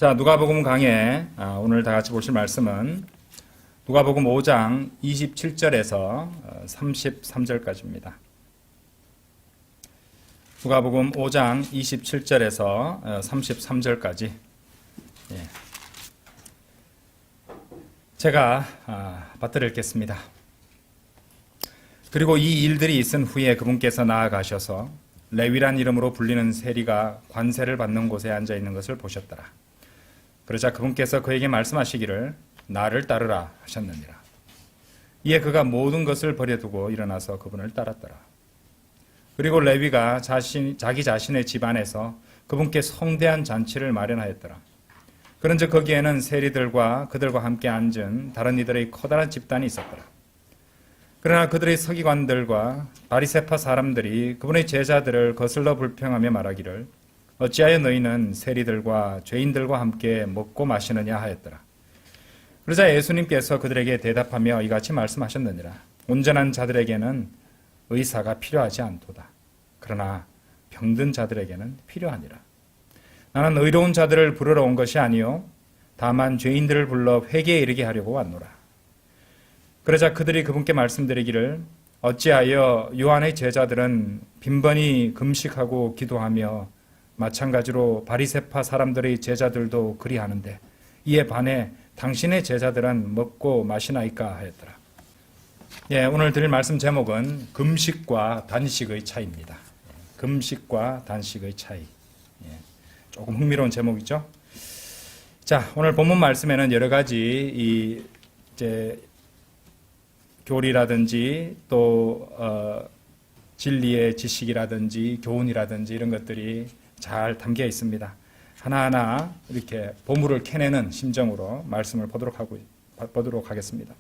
자, 누가복음 강해 오늘 다 같이 보실 말씀은 누가복음 5장 27절에서 33절까지입니다. 누가복음 5장 27절에서 33절까지 제가 받들어 읽겠습니다. 그리고 이 일들이 있은 후에 그분께서 나아가셔서 레위란 이름으로 불리는 세리가 관세를 받는 곳에 앉아 있는 것을 보셨더라. 그러자 그분께서 그에게 말씀하시기를 나를 따르라 하셨느니라. 이에 그가 모든 것을 버려두고 일어나서 그분을 따랐더라. 그리고 레위가 자기 자신의 집안에서 그분께 성대한 잔치를 마련하였더라. 그런즉 거기에는 세리들과 그들과 함께 앉은 다른 이들의 커다란 집단이 있었더라. 그러나 그들의 서기관들과 바리새파 사람들이 그분의 제자들을 거슬러 불평하며 말하기를 어찌하여 너희는 세리들과 죄인들과 함께 먹고 마시느냐 하였더라. 그러자 예수님께서 그들에게 대답하며 이같이 말씀하셨느니라. 온전한 자들에게는 의사가 필요하지 않도다. 그러나 병든 자들에게는 필요하니라. 나는 의로운 자들을 부르러 온 것이 아니요 다만 죄인들을 불러 회개에 이르게 하려고 왔노라. 그러자 그들이 그분께 말씀드리기를 어찌하여 요한의 제자들은 빈번히 금식하고 기도하며 마찬가지로 바리새파 사람들의 제자들도 그리하는데 이에 반해 당신의 제자들은 먹고 마시나이까 하였더라. 오늘 드릴 말씀 제목은 금식과 단식의 차이입니다. 금식과 단식의 차이. 조금 흥미로운 제목이죠. 자, 오늘 본문 말씀에는 여러 가지 교리라든지 또 진리의 지식이라든지 교훈이라든지 이런 것들이 잘 담겨 있습니다. 하나하나 이렇게 보물을 캐내는 심정으로 말씀을 보도록 하겠습니다.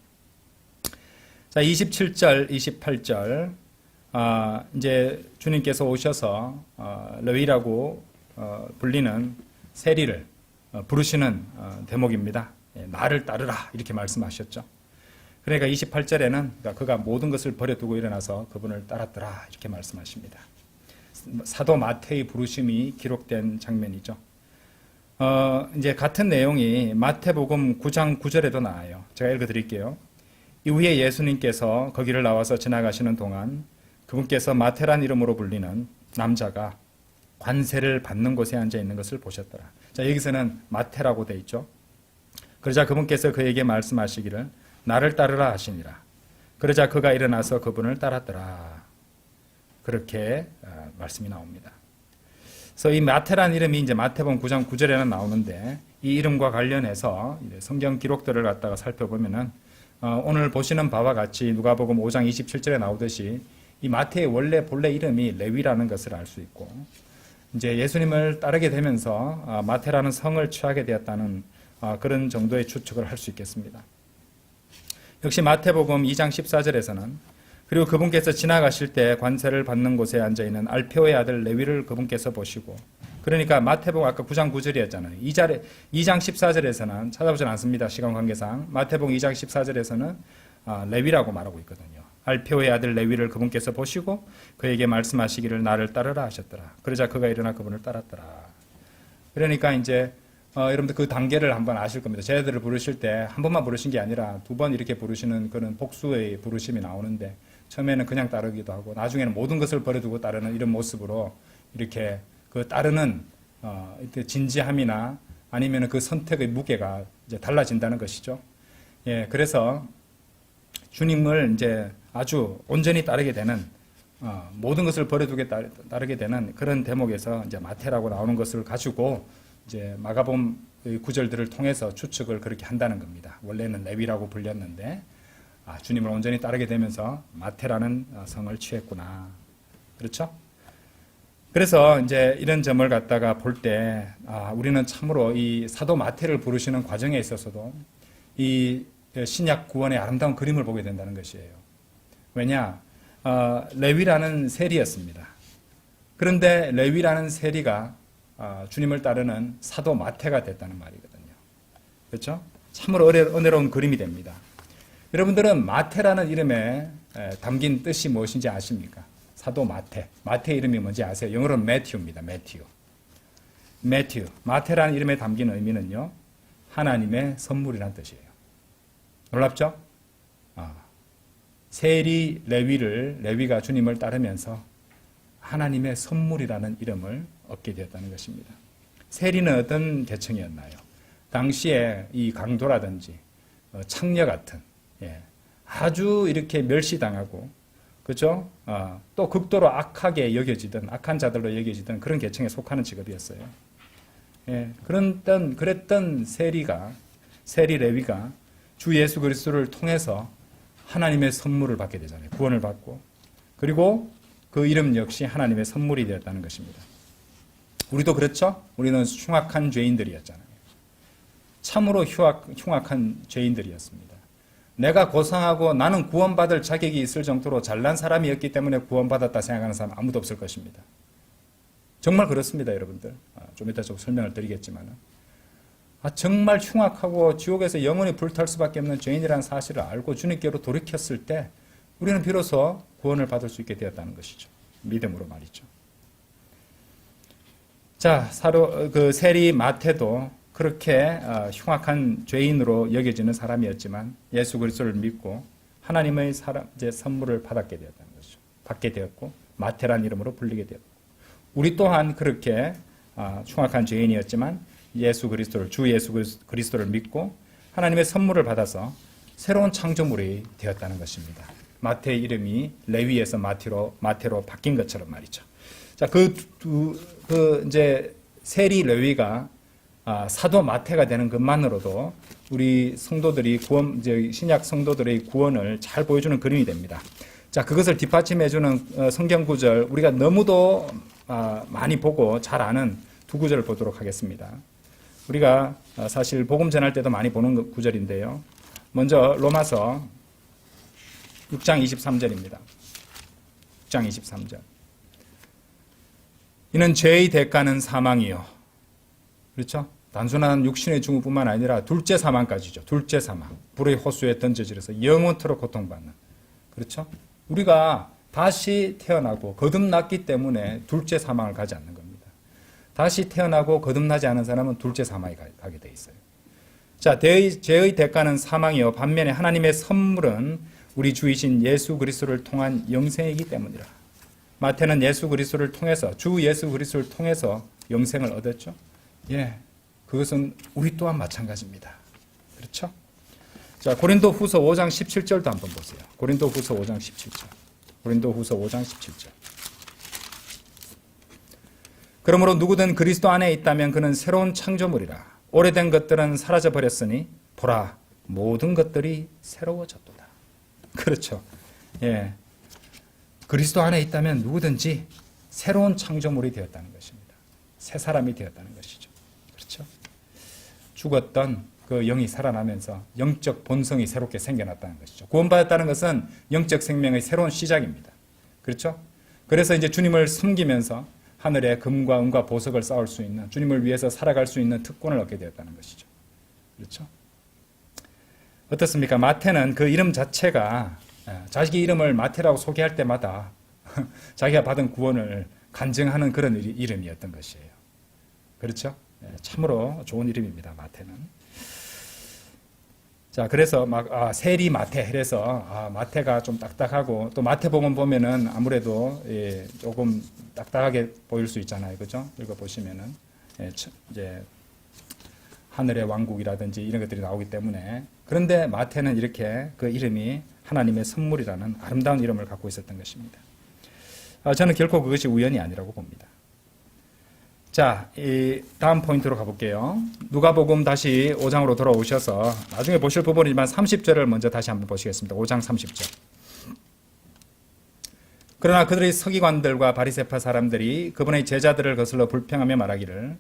자, 27절, 28절 이제 주님께서 오셔서 레위라고 불리는 세리를 부르시는 대목입니다. 나를 따르라 이렇게 말씀하셨죠. 그러니까 28절에는 그가 모든 것을 버려두고 일어나서 그분을 따랐더라 이렇게 말씀하십니다. 사도 마태의 부르심이 기록된 장면이죠. 이제 같은 내용이 마태복음 9장 9절에도 나와요. 제가 읽어드릴게요. 이후에 예수님께서 거기를 나와서 지나가시는 동안 그분께서 마태란 이름으로 불리는 남자가 관세를 받는 곳에 앉아 있는 것을 보셨더라. 자, 여기서는 마태라고 돼 있죠. 그러자 그분께서 그에게 말씀하시기를 나를 따르라 하시니라. 그러자 그가 일어나서 그분을 따랐더라. 그렇게 말씀이 나옵니다. 그래서 이 마태라는 이름이 이제 마태복음 9장 9절에는 나오는데 이 이름과 관련해서 성경 기록들을 갖다가 살펴보면은 오늘 보시는 바와 같이 누가복음 5장 27절에 나오듯이 이 마태의 본래 이름이 레위라는 것을 알 수 있고 이제 예수님을 따르게 되면서 마태라는 성을 취하게 되었다는 그런 정도의 추측을 할 수 있겠습니다. 역시 마태복음 2장 14절에서는 그리고 그분께서 지나가실 때 관세를 받는 곳에 앉아있는 알페오의 아들 레위를 그분께서 보시고 그러니까 마태복음 아까 9장 9절이었잖아요. 2장 14절에서는 찾아보진 않습니다. 시간 관계상. 마태복음 2장 14절에서는 레위라고 말하고 있거든요. 알페오의 아들 레위를 그분께서 보시고 그에게 말씀하시기를 나를 따르라 하셨더라. 그러자 그가 일어나 그분을 따랐더라. 그러니까 이제 여러분들 그 단계를 한번 아실 겁니다. 제자들을 부르실 때 한 번만 부르신 게 아니라 두 번 이렇게 부르시는 그런 복수의 부르심이 나오는데 처음에는 그냥 따르기도 하고 나중에는 모든 것을 버려두고 따르는 이런 모습으로 이렇게 그 따르는 진지함이나 아니면 그 선택의 무게가 이제 달라진다는 것이죠. 그래서 주님을 이제 아주 온전히 따르게 되는 모든 것을 버려두게 따르게 되는 그런 대목에서 이제 마태라고 나오는 것을 가지고 이제 마가복음의 구절들을 통해서 추측을 그렇게 한다는 겁니다. 원래는 레위라고 불렸는데 주님을 온전히 따르게 되면서 마태라는 성을 취했구나. 그렇죠? 그래서 이제 이런 점을 갖다가 볼 때 우리는 참으로 이 사도 마태를 부르시는 과정에 있어서도 이 신약 구원의 아름다운 그림을 보게 된다는 것이에요. 왜냐? 레위라는 세리였습니다. 그런데 레위라는 세리가 주님을 따르는 사도 마태가 됐다는 말이거든요. 그렇죠? 참으로 은혜로운 그림이 됩니다. 여러분들은 마태라는 이름에 담긴 뜻이 무엇인지 아십니까? 사도 마태. 마태의 이름이 뭔지 아세요? 영어로는 매튜입니다. 매튜. 매튜, 마태라는 이름에 담긴 의미는요, 하나님의 선물이라는 뜻이에요. 놀랍죠? 세리 레위가 주님을 따르면서 하나님의 선물이라는 이름을 얻게 되었다는 것입니다. 세리는 어떤 계층이었나요? 당시에 이 강도라든지 창녀 같은, 아주 이렇게 멸시당하고, 그죠? 또 극도로 악하게 여겨지던, 악한 자들로 여겨지던 그런 계층에 속하는 직업이었어요. 그랬던 세리 레위가 주 예수 그리스도를 통해서 하나님의 선물을 받게 되잖아요. 구원을 받고. 그리고 그 이름 역시 하나님의 선물이 되었다는 것입니다. 우리도 그렇죠? 우리는 흉악한 죄인들이었잖아요. 참으로 흉악한 죄인들이었습니다. 내가 고상하고 나는 구원받을 자격이 있을 정도로 잘난 사람이었기 때문에 구원받았다 생각하는 사람 아무도 없을 것입니다. 정말 그렇습니다, 여러분들. 좀 이따 좀 설명을 드리겠지만. 정말 흉악하고 지옥에서 영원히 불탈 수밖에 없는 죄인이라는 사실을 알고 주님께로 돌이켰을 때 우리는 비로소 구원을 받을 수 있게 되었다는 것이죠. 믿음으로 말이죠. 자, 그 세리 마태도 그렇게 흉악한 죄인으로 여겨지는 사람이었지만 예수 그리스도를 믿고 하나님의 선물을 받게 되었고 마태라는 이름으로 불리게 되었고 우리 또한 그렇게 흉악한 죄인이었지만 주 예수 그리스도를 믿고 하나님의 선물을 받아서 새로운 창조물이 되었다는 것입니다. 마태의 이름이 레위에서 마태로 바뀐 것처럼 말이죠. 자, 이제 세리 레위가 사도 마태가 되는 것만으로도 우리 성도들이 신약 성도들의 구원을 잘 보여주는 그림이 됩니다. 자, 그것을 뒷받침해주는 성경 구절, 우리가 너무도 많이 보고 잘 아는 두 구절을 보도록 하겠습니다. 우리가 사실 복음 전할 때도 많이 보는 구절인데요. 먼저 로마서 6장 23절입니다. 6장 23절. 이는 죄의 대가는 사망이요. 그렇죠? 단순한 육신의 증오뿐만 아니라 둘째 사망까지죠. 둘째 사망. 불의 호수에 던져지려서 영원토록 고통받는. 그렇죠? 우리가 다시 태어나고 거듭났기 때문에 둘째 사망을 가지 않는 겁니다. 다시 태어나고 거듭나지 않은 사람은 둘째 사망에 가게 돼 있어요. 자, 죄의 대가는 사망이요. 반면에 하나님의 선물은 우리 주이신 예수 그리스도를 통한 영생이기 때문이라. 마태는 예수 그리스도를 통해서, 주 예수 그리스도를 통해서 영생을 얻었죠. 그것은 우리 또한 마찬가지입니다. 그렇죠? 자, 고린도 후서 5장 17절도 한번 보세요. 고린도 후서 5장 17절. 고린도 후서 5장 17절. 그러므로 누구든 그리스도 안에 있다면 그는 새로운 창조물이라. 오래된 것들은 사라져 버렸으니 보라, 모든 것들이 새로워졌도다. 그렇죠. 그리스도 안에 있다면 누구든지 새로운 창조물이 되었다는 것입니다. 새 사람이 되었다는 것이죠. 그렇죠. 죽었던 그 영이 살아나면서 영적 본성이 새롭게 생겨났다는 것이죠. 구원받았다는 것은 영적 생명의 새로운 시작입니다. 그렇죠. 그래서 이제 주님을 섬기면서 하늘에 금과 은과 보석을 쌓을 수 있는, 주님을 위해서 살아갈 수 있는 특권을 얻게 되었다는 것이죠. 그렇죠. 어떻습니까? 마태는 그 이름 자체가 자기 이름을 마태라고 소개할 때마다 자기가 받은 구원을 간증하는 그런 이름이었던 것이에요. 그렇죠? 참으로 좋은 이름입니다. 마태는. 자, 그래서 세리 마태, 그래서 마태가 좀 딱딱하고, 또 마태복음 보면은 아무래도 조금 딱딱하게 보일 수 있잖아요. 그죠? 읽어보시면은 이제 하늘의 왕국이라든지 이런 것들이 나오기 때문에. 그런데 마태는 이렇게 그 이름이 하나님의 선물이라는 아름다운 이름을 갖고 있었던 것입니다. 저는 결코 그것이 우연이 아니라고 봅니다. 자, 다음 포인트로 가볼게요. 누가복음 다시 5장으로 돌아오셔서 나중에 보실 부분이지만 30절을 먼저 다시 한번 보시겠습니다. 5장 30절. 그러나 그들의 서기관들과 바리새파 사람들이 그분의 제자들을 거슬러 불평하며 말하기를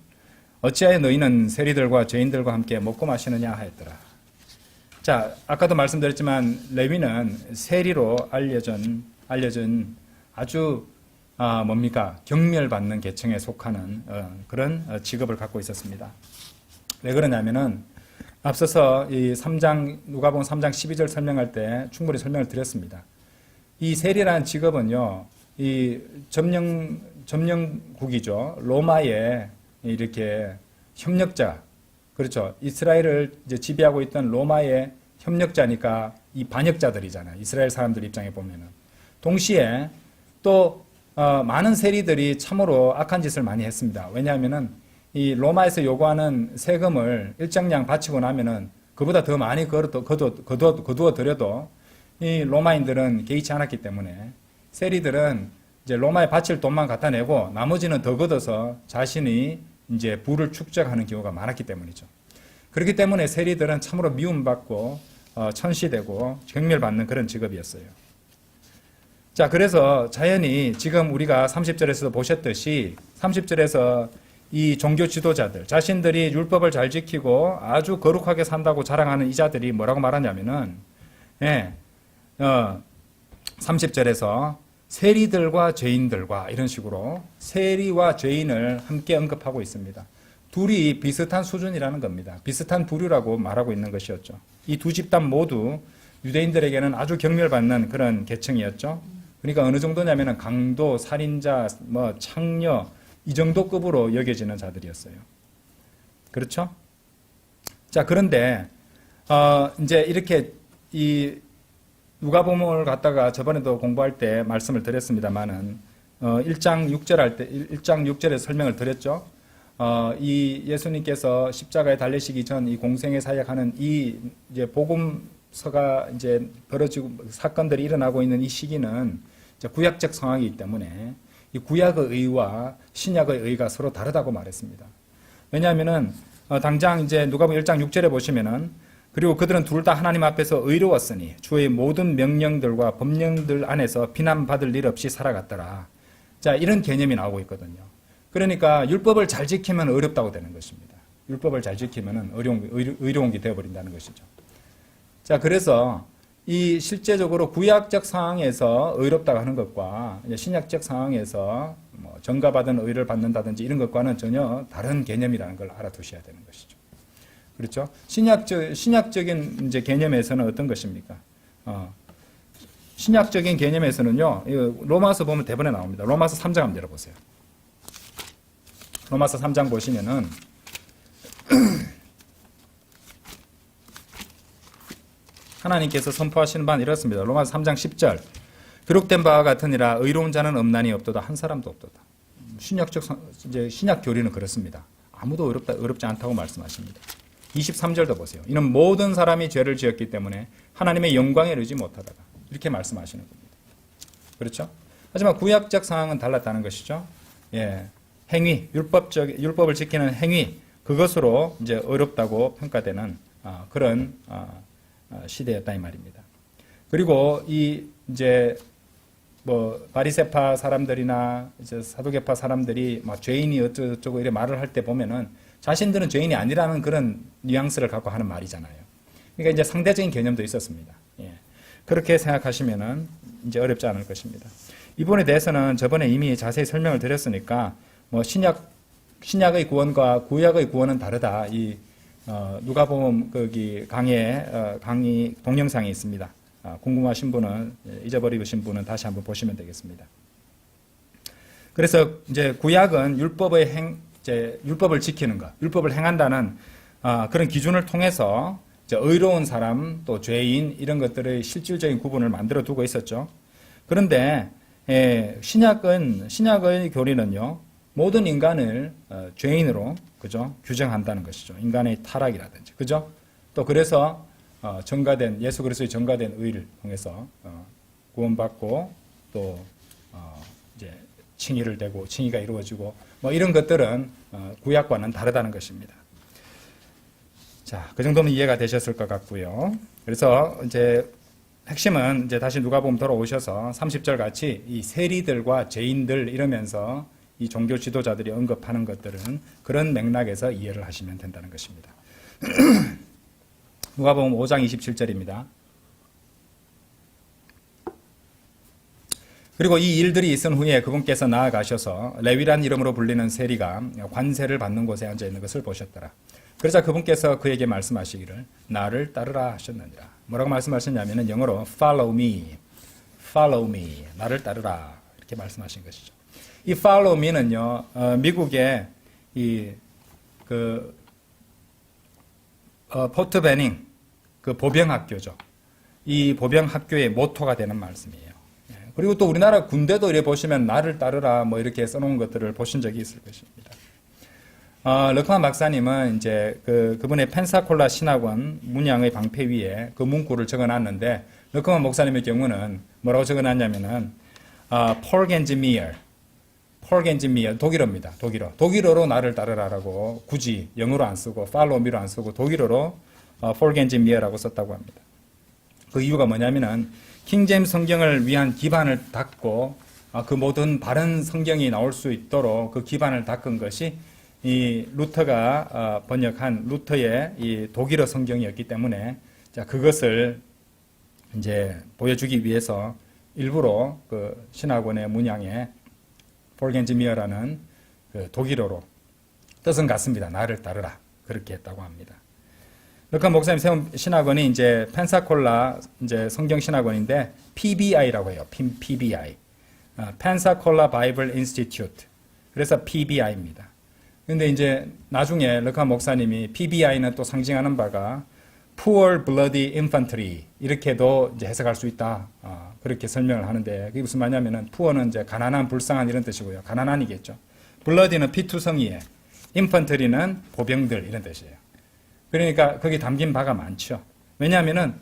어찌하여 너희는 세리들과 죄인들과 함께 먹고 마시느냐 하였더라. 자, 아까도 말씀드렸지만 레위는 세리로 알려진 아주 경멸받는 계층에 속하는 그런 직업을 갖고 있었습니다. 왜 그러냐면은 앞서서 이 누가복음 3장 12절 설명할 때 충분히 설명을 드렸습니다. 이 세리라는 직업은요, 이 점령국이죠. 로마의 이렇게 협력자, 그렇죠. 이스라엘을 이제 지배하고 있던 로마의 협력자니까 이 반역자들이잖아요. 이스라엘 사람들 입장에 보면은. 동시에 또 많은 세리들이 참으로 악한 짓을 많이 했습니다. 왜냐하면은 이 로마에서 요구하는 세금을 일정량 바치고 나면은 그보다 더 많이 거두어 드려도 이 로마인들은 개의치 않았기 때문에 세리들은 이제 로마에 바칠 돈만 갖다 내고 나머지는 더 걷어서 자신이 이제 부를 축적하는 경우가 많았기 때문이죠. 그렇기 때문에 세리들은 참으로 미움받고 천시되고 경멸받는 그런 직업이었어요. 자, 그래서 자연히 지금 우리가 30절에서 보셨듯이 30절에서 이 종교 지도자들, 자신들이 율법을 잘 지키고 아주 거룩하게 산다고 자랑하는 이자들이 뭐라고 말하냐면은, 30절에서 세리들과 죄인들과 이런 식으로 세리와 죄인을 함께 언급하고 있습니다. 둘이 비슷한 수준이라는 겁니다. 비슷한 부류라고 말하고 있는 것이었죠. 이 두 집단 모두 유대인들에게는 아주 경멸받는 그런 계층이었죠. 그러니까 어느 정도냐면은 강도, 살인자, 창녀 이 정도 급으로 여겨지는 자들이었어요. 그렇죠? 자, 그런데 이제 이렇게 이 누가복음을 갖다가 저번에도 공부할 때 말씀을 드렸습니다만은 1장 6절 할 때 1장 6절에 설명을 드렸죠. 이 예수님께서 십자가에 달리시기 전 이 공생애 사역하는 이 이제 복음서가 이제 벌어지고 사건들이 일어나고 있는 이 시기는 이제 구약적 상황이기 때문에 이 구약의 의와 신약의 의가 서로 다르다고 말했습니다. 왜냐하면은 당장 이제 누가복음 1장 6절에 보시면은 그리고 그들은 둘 다 하나님 앞에서 의로웠으니 주의 모든 명령들과 법령들 안에서 비난받을 일 없이 살아갔더라. 자, 이런 개념이 나오고 있거든요. 그러니까 율법을 잘 지키면 어렵다고 되는 것입니다. 율법을 잘 지키면 의로운 게 되어버린다는 것이죠. 자, 그래서 이 실제적으로 구약적 상황에서 의롭다고 하는 것과 신약적 상황에서 뭐 전가받은 의를 받는다든지 이런 것과는 전혀 다른 개념이라는 걸 알아두셔야 되는 것이죠. 그렇죠? 신약적인 이제 개념에서는 어떤 것입니까? 신약적인 개념에서는요, 로마서 보면 대본에 나옵니다. 로마서 3장 한번 열어보세요. 로마서 3장 보시면은, 하나님께서 선포하시는 바는 이렇습니다. 로마서 3장 10절. 기록된 바와 같으니라 의로운 자는 없나니 없도다. 한 사람도 없도다. 신약 교리는 그렇습니다. 아무도 어렵지 않다고 말씀하십니다. 23절도 보세요. 이는 모든 사람이 죄를 지었기 때문에 하나님의 영광에 이르지 못하다가 이렇게 말씀하시는 겁니다. 그렇죠? 하지만 구약적 상황은 달랐다는 것이죠. 예, 행위, 율법을 지키는 행위, 그것으로 이제 어렵다고 평가되는 그런 시대였다 이 말입니다. 그리고 이 이제 뭐 바리새파 사람들이나 이제 사두개파 사람들이 막 죄인이 어쩌고 이렇게 말을 할 때 보면은 자신들은 죄인이 아니라는 그런 뉘앙스를 갖고 하는 말이잖아요. 그러니까 이제 상대적인 개념도 있었습니다. 예. 그렇게 생각하시면은 이제 어렵지 않을 것입니다. 이 부분에 대해서는 저번에 이미 자세히 설명을 드렸으니까 뭐 신약의 구원과 구약의 구원은 다르다. 이 누가복음 거기 강의 동영상이 있습니다. 궁금하신 분은 잊어버리신 분은 다시 한번 보시면 되겠습니다. 그래서 이제 구약은 율법을 지키는 것, 율법을 행한다는 그런 기준을 통해서 의로운 사람 또 죄인 이런 것들의 실질적인 구분을 만들어 두고 있었죠. 그런데 신약의 교리는요, 모든 인간을 죄인으로 그죠 규정한다는 것이죠. 인간의 타락이라든지 그죠. 또 그래서 전가된 예수 그리스도의 전가된 의를 통해서 구원받고 또 이제 칭의를 되고 칭의가 이루어지고 뭐 이런 것들은 구약과는 다르다는 것입니다. 자, 그 정도면 이해가 되셨을 것 같고요. 그래서 이제 핵심은 이제 다시 누가복음 돌아오셔서 30절 같이 이 세리들과 죄인들 이러면서 이 종교 지도자들이 언급하는 것들은 그런 맥락에서 이해를 하시면 된다는 것입니다. 누가복음 5장 27절입니다. 그리고 이 일들이 있은 후에 그분께서 나아가셔서 레위란 이름으로 불리는 세리가 관세를 받는 곳에 앉아 있는 것을 보셨더라. 그러자 그분께서 그에게 말씀하시기를 나를 따르라 하셨느니라. 뭐라고 말씀하셨냐면 영어로 follow me, 나를 따르라 이렇게 말씀하신 것이죠. 이 follow me는요, 미국의 포트 베닝, 그 보병학교죠. 이 보병학교의 모토가 되는 말씀이에요. 그리고 또 우리나라 군대도 이렇게 보시면 나를 따르라 뭐 이렇게 써놓은 것들을 보신 적이 있을 것입니다. 르크만 박사님은 이제 그분의 펜사콜라 신학원 문양의 방패 위에 그 문구를 적어놨는데, 르크만 목사님의 경우는 뭐라고 적어놨냐면은 폴겐즈미어, 독일어입니다. 독일어로 나를 따르라라고 굳이 영어로 안 쓰고 follow me로 안 쓰고 독일어로 폴겐즈미어라고 썼다고 합니다. 그 이유가 뭐냐면은 킹제임스 성경을 위한 기반을 닦고 그 모든 바른 성경이 나올 수 있도록 그 기반을 닦은 것이 이 루터가 번역한 루터의 이 독일어 성경이었기 때문에, 자, 그것을 이제 보여주기 위해서 일부러 그 신학원의 문양에 폴겐즈미어라는 그 독일어로 뜻은 같습니다. 나를 따르라. 그렇게 했다고 합니다. 르크만 목사님 세운 신학원이 이제 펜사콜라 이제 성경 신학원인데 PBI라고 해요. PBI. 펜사콜라 바이블 인스티튜트. 그래서 PBI입니다. 근데 이제 나중에 르크만 목사님이 PBI는 또 상징하는 바가 Poor Bloody Infantry 이렇게도 이제 해석할 수 있다. 그렇게 설명을 하는데, 그게 무슨 말이냐면은 poor는 이제 가난한, 불쌍한 이런 뜻이고요. 가난한이겠죠. Bloody는 피투성이에, Infantry는 보병들 이런 뜻이에요. 그러니까 거기 담긴 바가 많죠. 왜냐하면은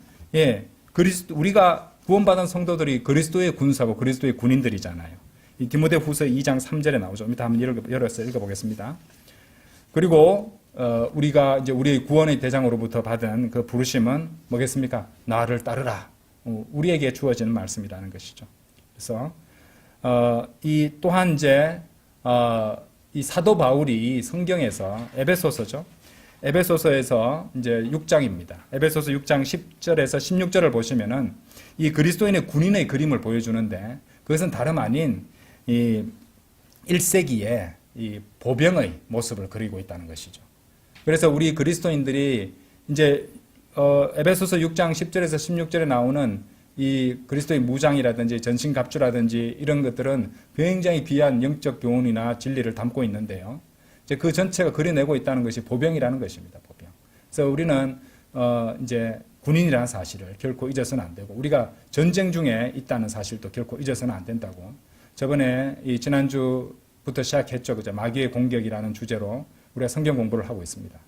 우리가 구원받은 성도들이 그리스도의 군사고 그리스도의 군인들이잖아요. 이 디모데후서 2장 3절에 나오죠. 이따 한번 열어서 읽어보겠습니다. 그리고 우리가 이제 우리의 구원의 대장으로부터 받은 그 부르심은 뭐겠습니까? 나를 따르라. 우리에게 주어지는 말씀이라는 것이죠. 그래서 이 또한 이제 이 사도 바울이 성경에서 에베소서죠. 에베소서에서 이제 6장입니다. 에베소서 6장 10절에서 16절을 보시면은 이 그리스도인의 군인의 그림을 보여주는데, 그것은 다름 아닌 이 1세기에 이 보병의 모습을 그리고 있다는 것이죠. 그래서 우리 그리스도인들이 이제 에베소서 6장 10절에서 16절에 나오는 이 그리스도의 무장이라든지 전신갑주라든지 이런 것들은 굉장히 귀한 영적 교훈이나 진리를 담고 있는데요. 이제 그 전체가 그려내고 있다는 것이 보병이라는 것입니다. 보병. 그래서 우리는 이제 군인이라는 사실을 결코 잊어서는 안 되고, 우리가 전쟁 중에 있다는 사실도 결코 잊어서는 안 된다고. 저번에 이 지난주부터 시작했죠. 그죠? 마귀의 공격이라는 주제로 우리가 성경 공부를 하고 있습니다.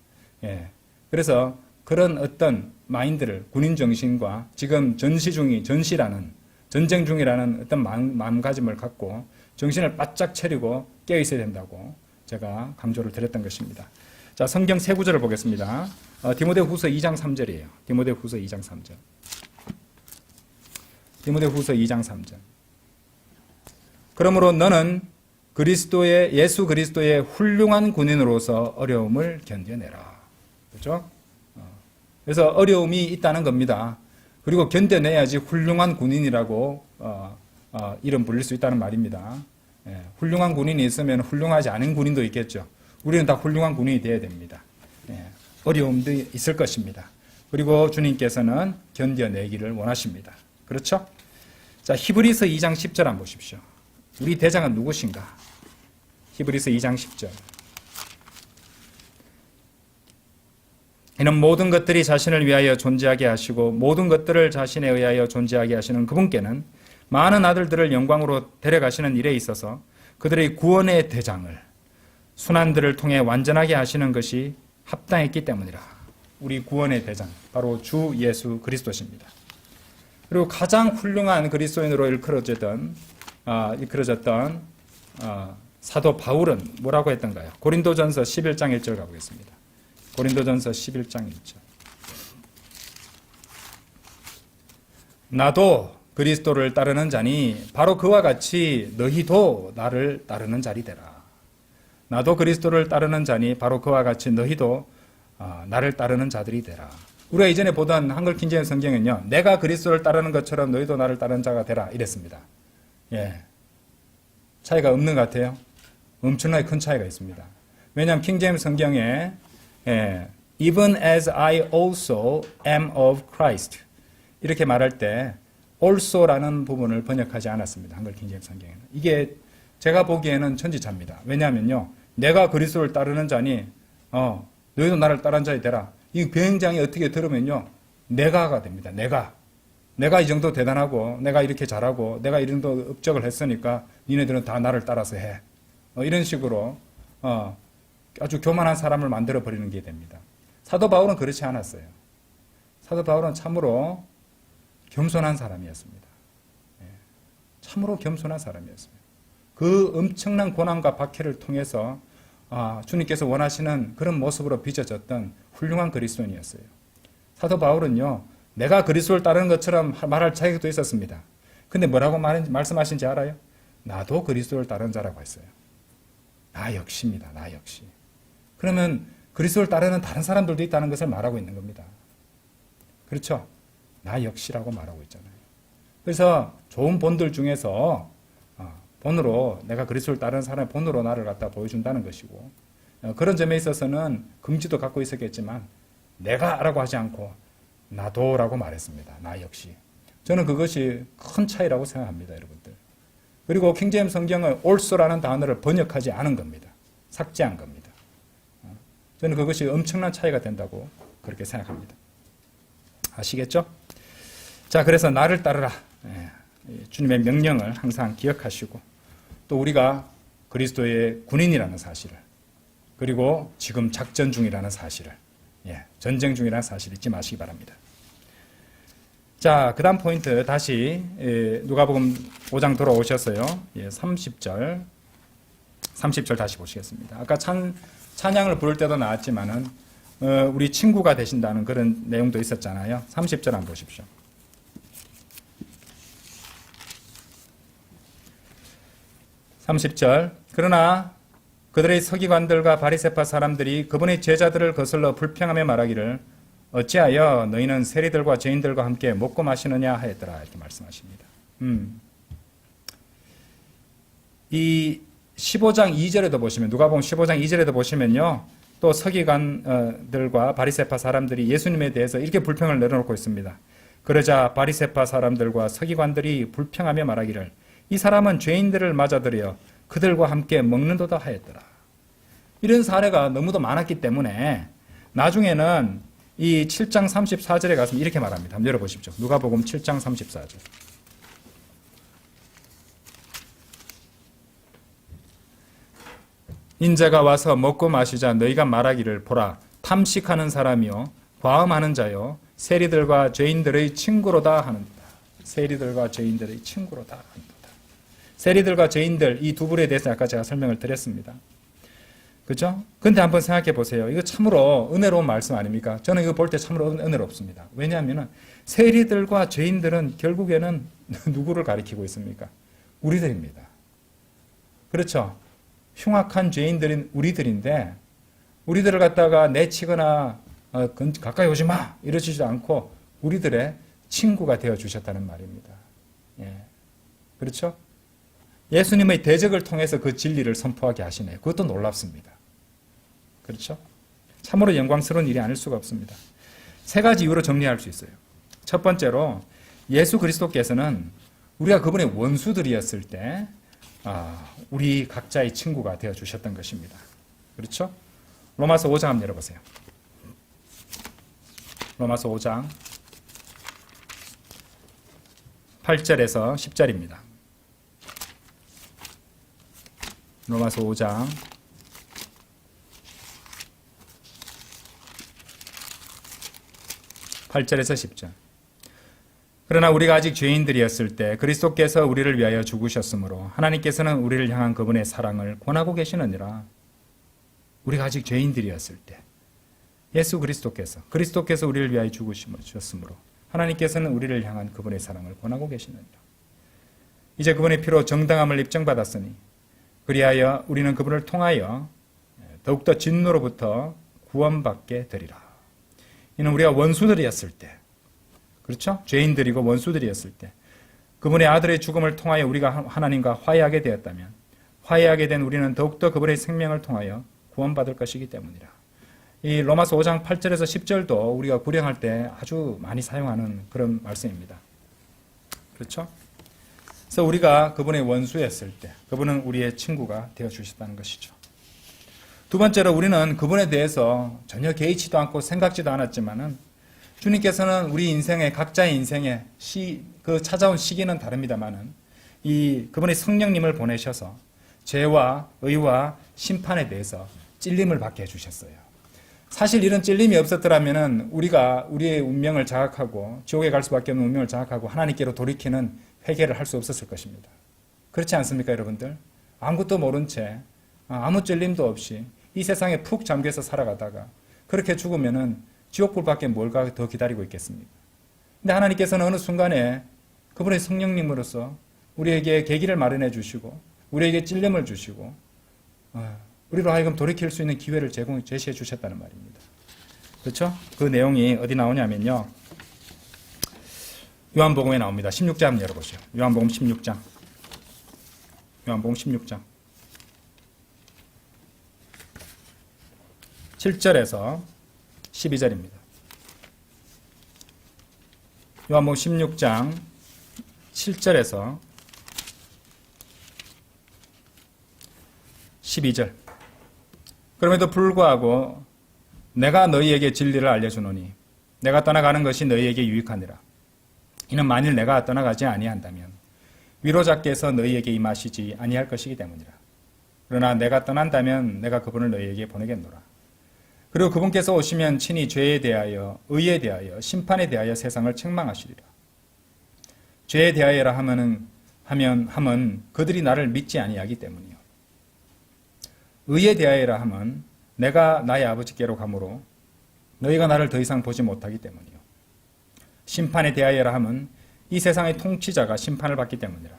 예. 그래서 그런 어떤 마인드를, 군인 정신과 지금 전시라는, 전쟁 중이라는 어떤 마음가짐을 갖고 정신을 바짝 차리고 깨어 있어야 된다고 제가 강조를 드렸던 것입니다. 자, 성경 세 구절을 보겠습니다. 디모데후서 2장 3절이에요. 디모데후서 2장 3절. 디모데후서 2장 3절. 그러므로 너는 예수 그리스도의 훌륭한 군인으로서 어려움을 견뎌내라. 그렇죠? 그래서 어려움이 있다는 겁니다. 그리고 견뎌내야지 훌륭한 군인이라고 이름 불릴 수 있다는 말입니다. 예, 훌륭한 군인이 있으면 훌륭하지 않은 군인도 있겠죠. 우리는 다 훌륭한 군인이 되어야 됩니다. 예, 어려움도 있을 것입니다. 그리고 주님께서는 견뎌내기를 원하십니다. 그렇죠? 자, 히브리서 2장 10절 한번 보십시오. 우리 대장은 누구신가? 히브리서 2장 10절. 이는 모든 것들이 자신을 위하여 존재하게 하시고 모든 것들을 자신에 의하여 존재하게 하시는 그분께는 많은 아들들을 영광으로 데려가시는 일에 있어서 그들의 구원의 대장을 순환들을 통해 완전하게 하시는 것이 합당했기 때문이라. 우리 구원의 대장, 바로 주 예수 그리스도십니다. 그리고 가장 훌륭한 그리스도인으로 일컬어졌던 사도 바울은 뭐라고 했던가요? 고린도전서 11장 1절 가보겠습니다. 고린도전서 11장 1절. 나도 그리스도를 따르는 자니 바로 그와 같이 너희도 나를 따르는 자리 되라. 나도 그리스도를 따르는 자니 바로 그와 같이 너희도 나를 따르는 자들이 되라. 우리가 이전에 보던 한글 킹제임스 성경은요, 내가 그리스도를 따르는 것처럼 너희도 나를 따르는 자가 되라 이랬습니다. 예, 차이가 없는 것 같아요. 엄청나게 큰 차이가 있습니다. 왜냐하면 킹제임스 성경에 even as I also am of Christ 이렇게 말할 때 also라는 부분을 번역하지 않았습니다. 한글 킹제임스 성경에는. 이게 제가 보기에는 천지차입니다. 왜냐하면요, 내가 그리스도를 따르는 자니 너희도 나를 따르는 자이 되라. 이 굉장히 어떻게 들으면요, 내가가 됩니다. 내가 이 정도 대단하고 내가 이렇게 잘하고 내가 이 정도 업적을 했으니까 니네들은 다 나를 따라서 해. 이런 식으로 아주 교만한 사람을 만들어 버리는 게 됩니다. 사도 바울은 그렇지 않았어요. 사도 바울은 참으로 겸손한 사람이었습니다. 참으로 겸손한 사람이었습니다. 그 엄청난 고난과 박해를 통해서 주님께서 원하시는 그런 모습으로 빚어졌던 훌륭한 그리스도인이었어요. 사도 바울은요, 내가 그리스도를 따르는 것처럼 말할 자격도 있었습니다. 근데 뭐라고 말씀하신지 알아요? 나도 그리스도를 따르는 자라고 했어요. 나 역시입니다. 나 역시. 그러면 그리스도를 따르는 다른 사람들도 있다는 것을 말하고 있는 겁니다. 그렇죠? 나 역시라고 말하고 있잖아요. 그래서 좋은 본들 중에서 본으로 내가 그리스도를 따르는 사람의 본으로 나를 갖다 보여준다는 것이고, 그런 점에 있어서는 긍지도 갖고 있었겠지만 내가라고 하지 않고 나도라고 말했습니다. 나 역시. 저는 그것이 큰 차이라고 생각합니다, 여러분들. 그리고 킹제임스 성경을 also라는 단어를 번역하지 않은 겁니다. 삭제한 겁니다. 저는 그것이 엄청난 차이가 된다고 그렇게 생각합니다. 아시겠죠? 자, 그래서 나를 따르라. 주님의 명령을 항상 기억하시고, 또 우리가 그리스도의 군인이라는 사실을, 그리고 지금 작전 중이라는 사실을, 전쟁 중이라는 사실을 잊지 마시기 바랍니다. 자, 그 다음 포인트 다시 누가복음 5장 돌아오셨어요. 30절 다시 보시겠습니다. 아까 찬양을 부를 때도 나왔지만은 우리 친구가 되신다는 그런 내용도 있었잖아요. 30절 한번 보십시오. 그러나 그들의 서기관들과 바리새파 사람들이 그분의 제자들을 거슬러 불평하며 말하기를 어찌하여 너희는 세리들과 죄인들과 함께 먹고 마시느냐 하였더라. 이렇게 말씀하십니다. 이 15장 2절에도 보시면, 누가복음 15장 2절에도 보시면요, 또 서기관들과 바리새파 사람들이 예수님에 대해서 이렇게 불평을 내려놓고 있습니다. 그러자 바리새파 사람들과 서기관들이 불평하며 말하기를 이 사람은 죄인들을 맞아들여 그들과 함께 먹는도다 하였더라. 이런 사례가 너무도 많았기 때문에 나중에는 이 7장 34절에 가서 이렇게 말합니다. 한번 열어보십시오. 누가복음 7장 34절. 인자가 와서 먹고 마시자 너희가 말하기를 보라 탐식하는 사람이요 과음하는 자요 세리들과 죄인들의 친구로다 하는도다. 세리들과 죄인들의 친구로다 하는도다. 세리들과 죄인들, 이 두 분에 대해서 아까 제가 설명을 드렸습니다. 그죠? 근데 한번 생각해 보세요. 이거 참으로 은혜로운 말씀 아닙니까? 저는 이거 볼 때 참으로 은혜롭습니다. 왜냐하면 세리들과 죄인들은 결국에는 누구를 가리키고 있습니까? 우리들입니다. 그렇죠? 흉악한 죄인들인 우리들인데 우리들을 갖다가 내치거나 가까이 오지 마 이러지도 않고 우리들의 친구가 되어 주셨다는 말입니다. 그렇죠? 예수님의 대적을 통해서 그 진리를 선포하게 하시네요. 그것도 놀랍습니다. 그렇죠? 참으로 영광스러운 일이 아닐 수가 없습니다. 세 가지 이유로 정리할 수 있어요. 첫 번째로 예수 그리스도께서는 우리가 그분의 원수들이었을 때 우리 각자의 친구가 되어 주셨던 것입니다. 그렇죠? 로마서 5장 한번 열어보세요. 로마서 5장 8절에서 10절입니다. 로마서 5장 8절에서 10절. 그러나 우리가 아직 죄인들이었을 때 그리스도께서 우리를 위하여 죽으셨으므로 하나님께서는 우리를 향한 그분의 사랑을 권하고 계시느니라. 우리가 아직 죄인들이었을 때 예수 그리스도께서 우리를 위하여 죽으셨으므로 하나님께서는 우리를 향한 그분의 사랑을 권하고 계시느니라. 이제 그분의 피로 정당함을 입증받았으니 그리하여 우리는 그분을 통하여 더욱더 진노로부터 구원받게 되리라. 이는 우리가 원수들이었을 때, 그렇죠? 죄인들이고 원수들이었을 때 그분의 아들의 죽음을 통하여 우리가 하나님과 화해하게 되었다면 화해하게 된 우리는 더욱더 그분의 생명을 통하여 구원받을 것이기 때문이라. 이 로마서 5장 8절에서 10절도 우리가 구령할 때 아주 많이 사용하는 그런 말씀입니다. 그렇죠? 그래서 우리가 그분의 원수였을 때 그분은 우리의 친구가 되어주셨다는 것이죠. 두 번째로 우리는 그분에 대해서 전혀 개의치도 않고 생각지도 않았지만은 주님께서는 우리 인생의 각자의 인생에 그 찾아온 시기는 다릅니다만은 그분의 성령님을 보내셔서 죄와 의와 심판에 대해서 찔림을 받게 해주셨어요. 사실 이런 찔림이 없었더라면은 우리가 우리의 운명을 자각하고 지옥에 갈 수밖에 없는 운명을 자각하고 하나님께로 돌이키는 회개를 할 수 없었을 것입니다. 그렇지 않습니까, 여러분들? 아무것도 모른 채 아무 찔림도 없이 이 세상에 푹 잠겨서 살아가다가 그렇게 죽으면은 지옥불밖에 뭘가 더 기다리고 있겠습니까? 근데 하나님께서는 어느 순간에 그분의 성령님으로서 우리에게 계기를 마련해 주시고 우리에게 찔림을 주시고 우리로 하여금 돌이킬 수 있는 기회를 제시해 주셨다는 말입니다. 그렇죠? 그 내용이 어디 나오냐면요. 요한복음에 나옵니다. 16장 한번 열어보시죠. 요한복음 16장. 요한복음 16장. 7절에서 12절입니다. 요한복음 16장 7절에서 12절. 그럼에도 불구하고 내가 너희에게 진리를 알려주노니 내가 떠나가는 것이 너희에게 유익하니라. 이는 만일 내가 떠나가지 아니한다면 위로자께서 너희에게 임하시지 아니할 것이기 때문이라. 그러나 내가 떠난다면 내가 그분을 너희에게 보내겠노라. 그리고 그분께서 오시면 친히 죄에 대하여 의에 대하여 심판에 대하여 세상을 책망하시리라. 죄에 대하여라 하면 그들이 나를 믿지 아니하기 때문이요. 의에 대하여라 하면 내가 나의 아버지께로 가므로 너희가 나를 더 이상 보지 못하기 때문이요. 심판에 대하여라 하면 이 세상의 통치자가 심판을 받기 때문이라.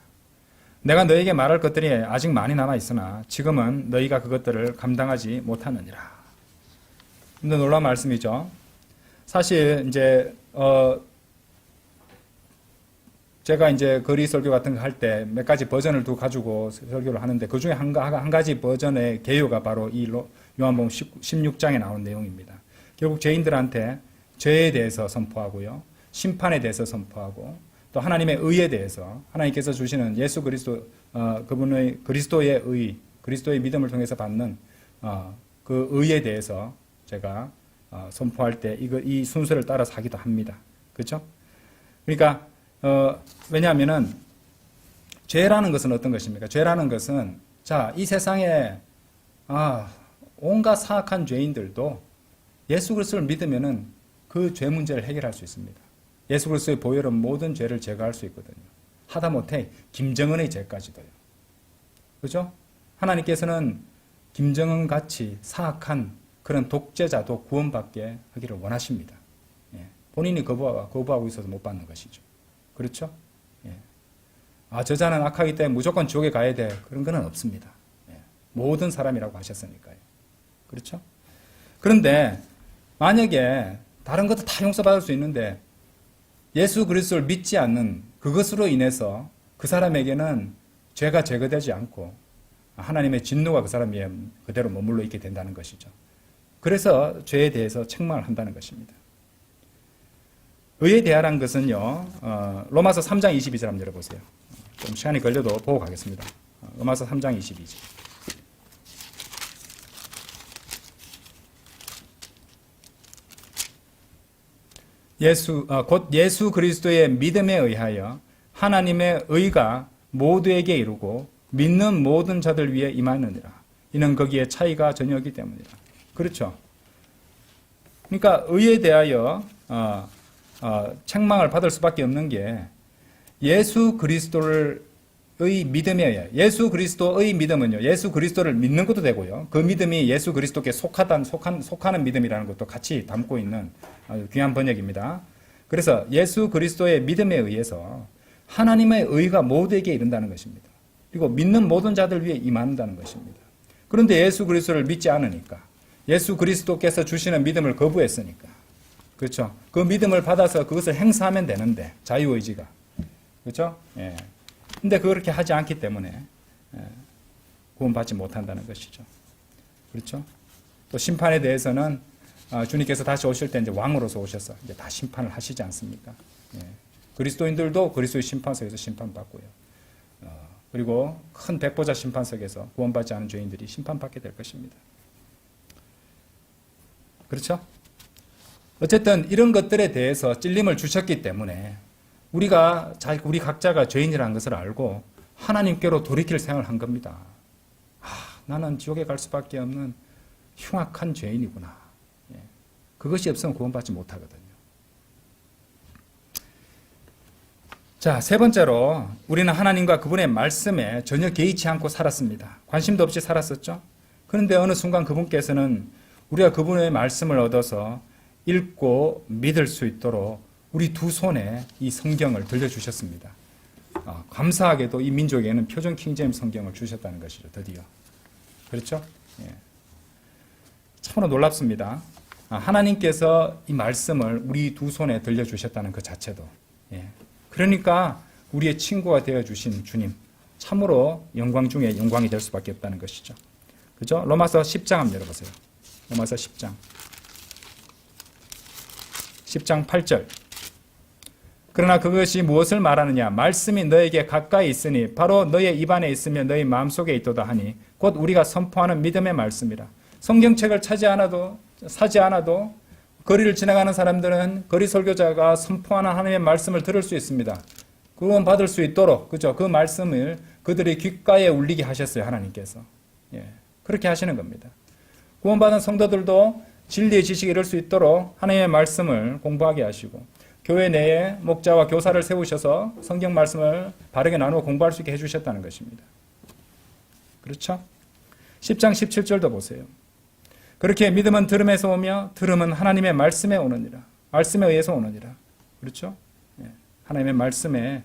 내가 너희에게 말할 것들이 아직 많이 남아 있으나 지금은 너희가 그것들을 감당하지 못하느니라. 근데 놀라운 말씀이죠. 사실 이제 제가 이제 거리 설교 같은 거 할 때 몇 가지 버전을 두고 가지고 설교를 하는데 그 중에 한 가지 버전의 개요가 바로 이 요한복음 16장에 나온 내용입니다. 결국 죄인들한테 죄에 대해서 선포하고요. 심판에 대해서 선포하고 또 하나님의 의에 대해서 하나님께서 주시는 예수 그리스도 그분의 그리스도의 의, 그리스도의 믿음을 통해서 받는 그 의에 대해서 제가 선포할 때 이 순서를 따라서 하기도 합니다. 그렇죠? 그러니까 왜냐하면은 죄라는 것은 어떤 것입니까? 죄라는 것은 이 세상에 온갖 사악한 죄인들도 예수 그리스도를 믿으면은 그 죄 문제를 해결할 수 있습니다. 예수 그리스도의 보혈은 모든 죄를 제거할 수 있거든요. 하다못해 김정은의 죄까지도요. 그렇죠? 하나님께서는 김정은 같이 사악한 그런 독재자도 구원받게 하기를 원하십니다. 예. 본인이 거부하고 있어서 못 받는 것이죠. 그렇죠? 예. 저자는 악하기 때문에 무조건 지옥에 가야 돼. 그런 건 없습니다. 예. 모든 사람이라고 하셨으니까요. 그렇죠? 그런데 만약에 다른 것도 다 용서받을 수 있는데 예수 그리스도를 믿지 않는 그것으로 인해서 그 사람에게는 죄가 제거되지 않고 하나님의 진노가 그 사람 위에 그대로 머물러 있게 된다는 것이죠. 그래서 죄에 대해서 책망을 한다는 것입니다. 의에 대하라는 것은요, 로마서 3장 22절 한번 열어보세요. 좀 시간이 걸려도 보고 가겠습니다. 로마서 3장 22절. 곧 예수 그리스도의 믿음에 의하여 하나님의 의가 모두에게 이루고 믿는 모든 자들 위에 임하느니라. 이는 거기에 차이가 전혀 없기 때문이라. 그렇죠. 그러니까 의에 대하여 책망을 받을 수밖에 없는 게 예수 그리스도의 믿음에 의해 예수 그리스도의 믿음은요. 예수 그리스도를 믿는 것도 되고요. 그 믿음이 예수 그리스도께 속하는 믿음이라는 것도 같이 담고 있는 아주 귀한 번역입니다. 그래서 예수 그리스도의 믿음에 의해서 하나님의 의가 모두에게 이른다는 것입니다. 그리고 믿는 모든 자들 위해 임한다는 것입니다. 그런데 예수 그리스도를 믿지 않으니까 예수 그리스도께서 주시는 믿음을 거부했으니까 그렇죠. 그 믿음을 받아서 그것을 행사하면 되는데 자유의지가 그렇죠. 예. 근데 그렇게 하지 않기 때문에 구원받지 못한다는 것이죠. 그렇죠. 또 심판에 대해서는 주님께서 다시 오실 때 이제 왕으로서 오셔서 이제 다 심판을 하시지 않습니까? 예. 그리스도인들도 그리스도의 심판석에서 심판받고요. 그리고 큰 백보자 심판석에서 구원받지 않은 죄인들이 심판받게 될 것입니다. 그렇죠? 어쨌든 이런 것들에 대해서 찔림을 주셨기 때문에 우리 각자가 죄인이라는 것을 알고 하나님께로 돌이킬 생각을 한 겁니다. 나는 지옥에 갈 수밖에 없는 흉악한 죄인이구나. 그것이 없으면 구원받지 못하거든요. 자, 세 번째로 우리는 하나님과 그분의 말씀에 전혀 개의치 않고 살았습니다. 관심도 없이 살았었죠. 그런데 어느 순간 그분께서는 우리가 그분의 말씀을 얻어서 읽고 믿을 수 있도록 우리 두 손에 이 성경을 들려주셨습니다. 감사하게도 이 민족에는 표준 킹제임스 성경을 주셨다는 것이죠. 드디어. 그렇죠? 참으로 놀랍습니다. 하나님께서 이 말씀을 우리 두 손에 들려주셨다는 그 자체도. 그러니까 우리의 친구가 되어주신 주님, 참으로 영광 중에 영광이 될 수밖에 없다는 것이죠. 그죠? 로마서 10장 한번 열어보세요. 로마서 10장. 10장 8절. 그러나 그것이 무엇을 말하느냐? 말씀이 너에게 가까이 있으니 바로 너의 입안에 있으며 너의 마음속에 있도다 하니 곧 우리가 선포하는 믿음의 말씀이라. 성경책을 사지 않아도 거리를 지나가는 사람들은 거리 설교자가 선포하는 하나님의 말씀을 들을 수 있습니다. 구원 받을 수 있도록, 그죠? 그 말씀을 그들의 귓가에 울리게 하셨어요, 하나님께서. 그렇게 하시는 겁니다. 구원받은 성도들도 진리의 지식에 이를 수 있도록 하나님의 말씀을 공부하게 하시고, 교회 내에 목자와 교사를 세우셔서 성경 말씀을 바르게 나누어 공부할 수 있게 해주셨다는 것입니다. 그렇죠? 10장 17절도 보세요. 그렇게 믿음은 들음에서 오며 들음은 하나님의 말씀에 오느니라. 말씀에 의해서 오느니라. 그렇죠? 하나님의 말씀에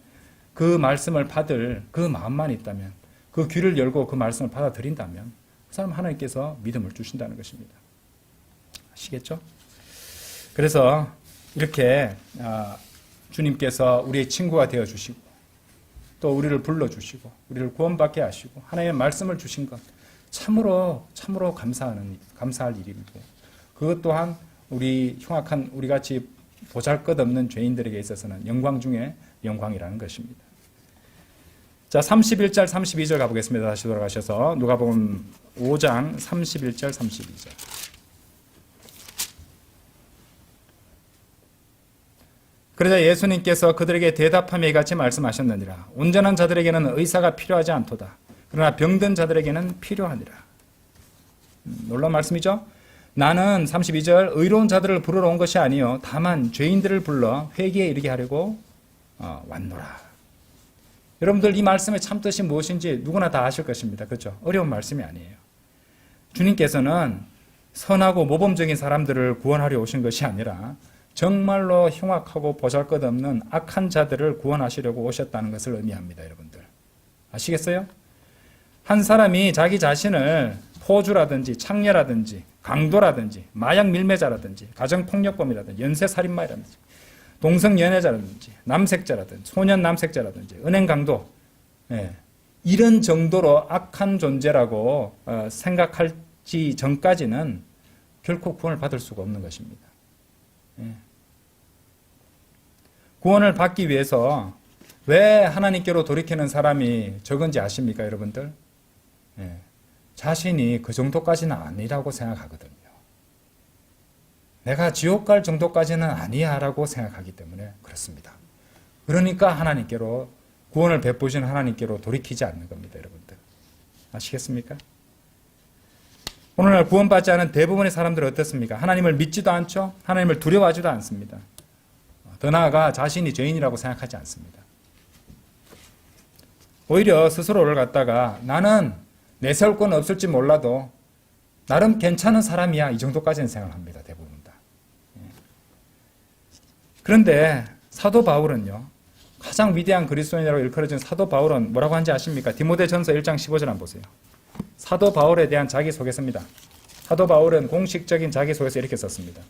그 말씀을 받을 그 마음만 있다면, 그 귀를 열고 그 말씀을 받아들인다면 그 사람 하나님께서 믿음을 주신다는 것입니다. 아시겠죠? 그래서 이렇게 주님께서 우리의 친구가 되어주시고 또 우리를 불러주시고 우리를 구원받게 하시고 하나님의 말씀을 주신 것 참으로 감사할 일이고, 그것 또한 우리 흉악한 우리같이 보잘것없는 죄인들에게 있어서는 영광 중에 영광이라는 것입니다. 자, 31절 32절 가보겠습니다. 다시 돌아가셔서 누가복음 5장 31절 32절. 그러자 예수님께서 그들에게 대답하며 이같이 말씀하셨느니라. 온전한 자들에게는 의사가 필요하지 않도다. 그러나 병든 자들에게는 필요하니라. 놀라운 말씀이죠? 나는 32절 의로운 자들을 부르러 온 것이 아니요 다만 죄인들을 불러 회개에 이르게 하려고 왔노라. 여러분들 이 말씀의 참뜻이 무엇인지 누구나 다 아실 것입니다. 그렇죠? 어려운 말씀이 아니에요. 주님께서는 선하고 모범적인 사람들을 구원하려 오신 것이 아니라 정말로 흉악하고 보잘것없는 악한 자들을 구원하시려고 오셨다는 것을 의미합니다. 여러분들 아시겠어요? 한 사람이 자기 자신을 포주라든지 창녀라든지 강도라든지 마약 밀매자라든지 가정폭력범이라든지 연쇄살인마라든지 동성연애자라든지 남색자라든지 소년 남색자라든지 은행 강도, 이런 정도로 악한 존재라고 생각할지 전까지는 결코 구원을 받을 수가 없는 것입니다. 구원을 받기 위해서 왜 하나님께로 돌이키는 사람이 적은지 아십니까, 여러분들? 자신이 그 정도까지는 아니라고 생각하거든요. 내가 지옥 갈 정도까지는 아니야 라고 생각하기 때문에 그렇습니다. 그러니까 하나님께로, 구원을 베푸신 하나님께로 돌이키지 않는 겁니다, 여러분들. 아시겠습니까? 오늘날 구원받지 않은 대부분의 사람들은 어떻습니까? 하나님을 믿지도 않죠? 하나님을 두려워하지도 않습니다. 더 나아가 자신이 죄인이라고 생각하지 않습니다. 오히려 스스로를 갖다가 나는 내세울 건 없을지 몰라도 나름 괜찮은 사람이야, 이 정도까지는 생각합니다. 대부분 다. 그런데 사도 바울은요, 가장 위대한 그리스도인이라고 일컬어진 사도 바울은 뭐라고 하는지 아십니까? 디모데전서 1장 15절 한번 보세요. 사도 바울에 대한 자기소개서입니다. 사도 바울은 공식적인 자기소개서 이렇게 썼습니다.